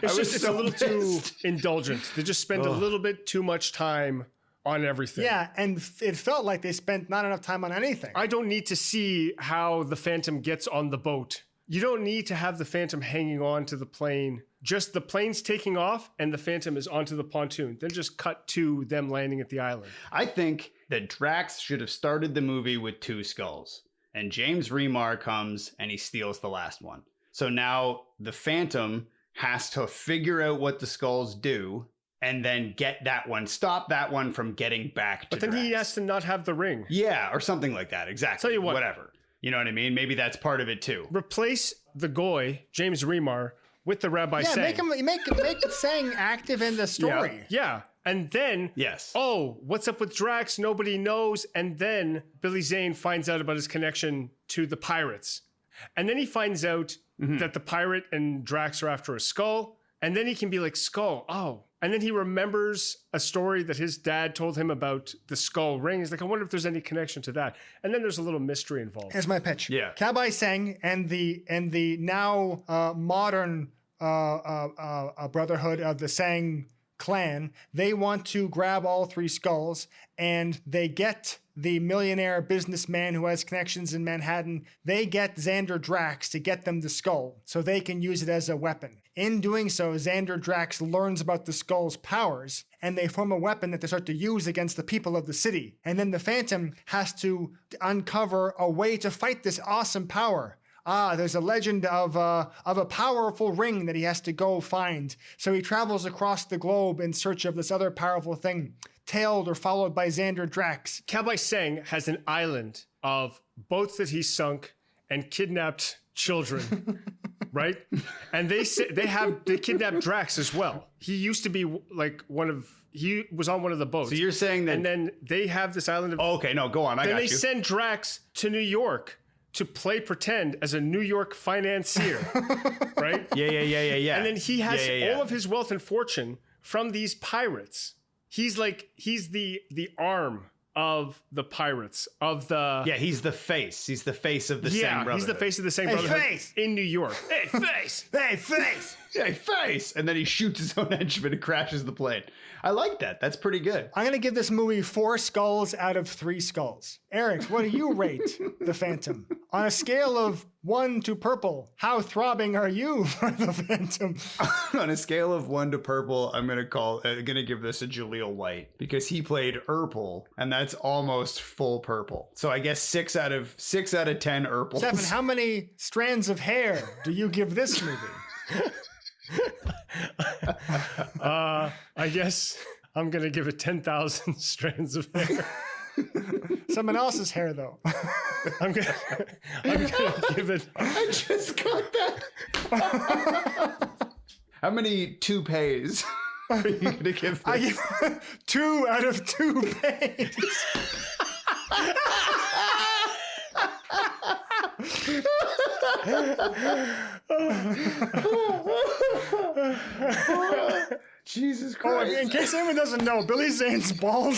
It's a little too indulgent. They just spend a little bit too much time on everything. Yeah, and it felt like they spent not enough time on anything. I don't need to see how the Phantom gets on the boat. You don't need to have the Phantom hanging on to the plane. Just the plane's taking off and the Phantom is onto the pontoon. Then just cut to them landing at the island. I think that Drax should have started the movie with 2 skulls. And James Remar comes and he steals the last one. So now the Phantom has to figure out what the skulls do and then get that one, stop that one from getting back to But then Drax. he has to not have the ring. Yeah, or something like that. Exactly. Tell you what. Whatever. You know what I mean? Maybe that's part of it too. Replace the Goy, James Remar, with the Rabbi Sang. Make Sang active in the story. Yeah. And then, what's up with Drax? Nobody knows. And then Billy Zane finds out about his connection to the pirates. And then he finds out that the pirate and Drax are after a skull. And then he can be like, skull, And then he remembers a story that his dad told him about the skull ring. He's like, I wonder if there's any connection to that. And then there's a little mystery involved. Here's my pitch. Yeah. Kabai Sang and the now modern brotherhood of the Sang clan, they want to grab all 3 skulls, and they get the millionaire businessman who has connections in Manhattan. They get Xander Drax to get them the skull so they can use it as a weapon. In doing so, Xander Drax learns about the skull's powers, and they form a weapon that they start to use against the people of the city. And then the Phantom has to uncover a way to fight this awesome power. There's a legend of a powerful ring that he has to go find. So he travels across the globe in search of this other powerful thing, tailed or followed by Xander Drax. Kabai Sang has an island of boats that he sunk and kidnapped children, right? And they kidnapped Drax as well. He used to be like he was on one of the boats. So you're saying that... And then they have this island of... Oh, okay, no, go on, I got you. Then they send Drax to New York to play pretend as a New York financier, right? Yeah. And then he has all of his wealth and fortune from these pirates. He's the arm of the pirates, of the... Yeah, he's the face. He's the face of the Sang Brotherhood. He's the face of the Sang Brotherhood in New York. Hey, face! Hey, face! And then he shoots his own henchman and crashes the plane. I like that. That's pretty good. I'm going to give this movie 4 skulls out of 3 skulls. Eric, what do you rate The Phantom? On a scale of 1 to purple, how throbbing are you for The Phantom? On a scale of 1 to purple, I'm gonna give this a Jaleel White because he played Urple, and that's almost full purple. So I guess 6 out of 10 Urples. Stefan, how many strands of hair do you give this movie? I guess I'm gonna give it 10,000 strands of hair. Someone else's hair, though. I'm gonna give it. I just got that. How many toupees are you gonna give this? I give 2 out of toupees. Jesus Christ. Oh, in case anyone doesn't know, Billy Zane's bald.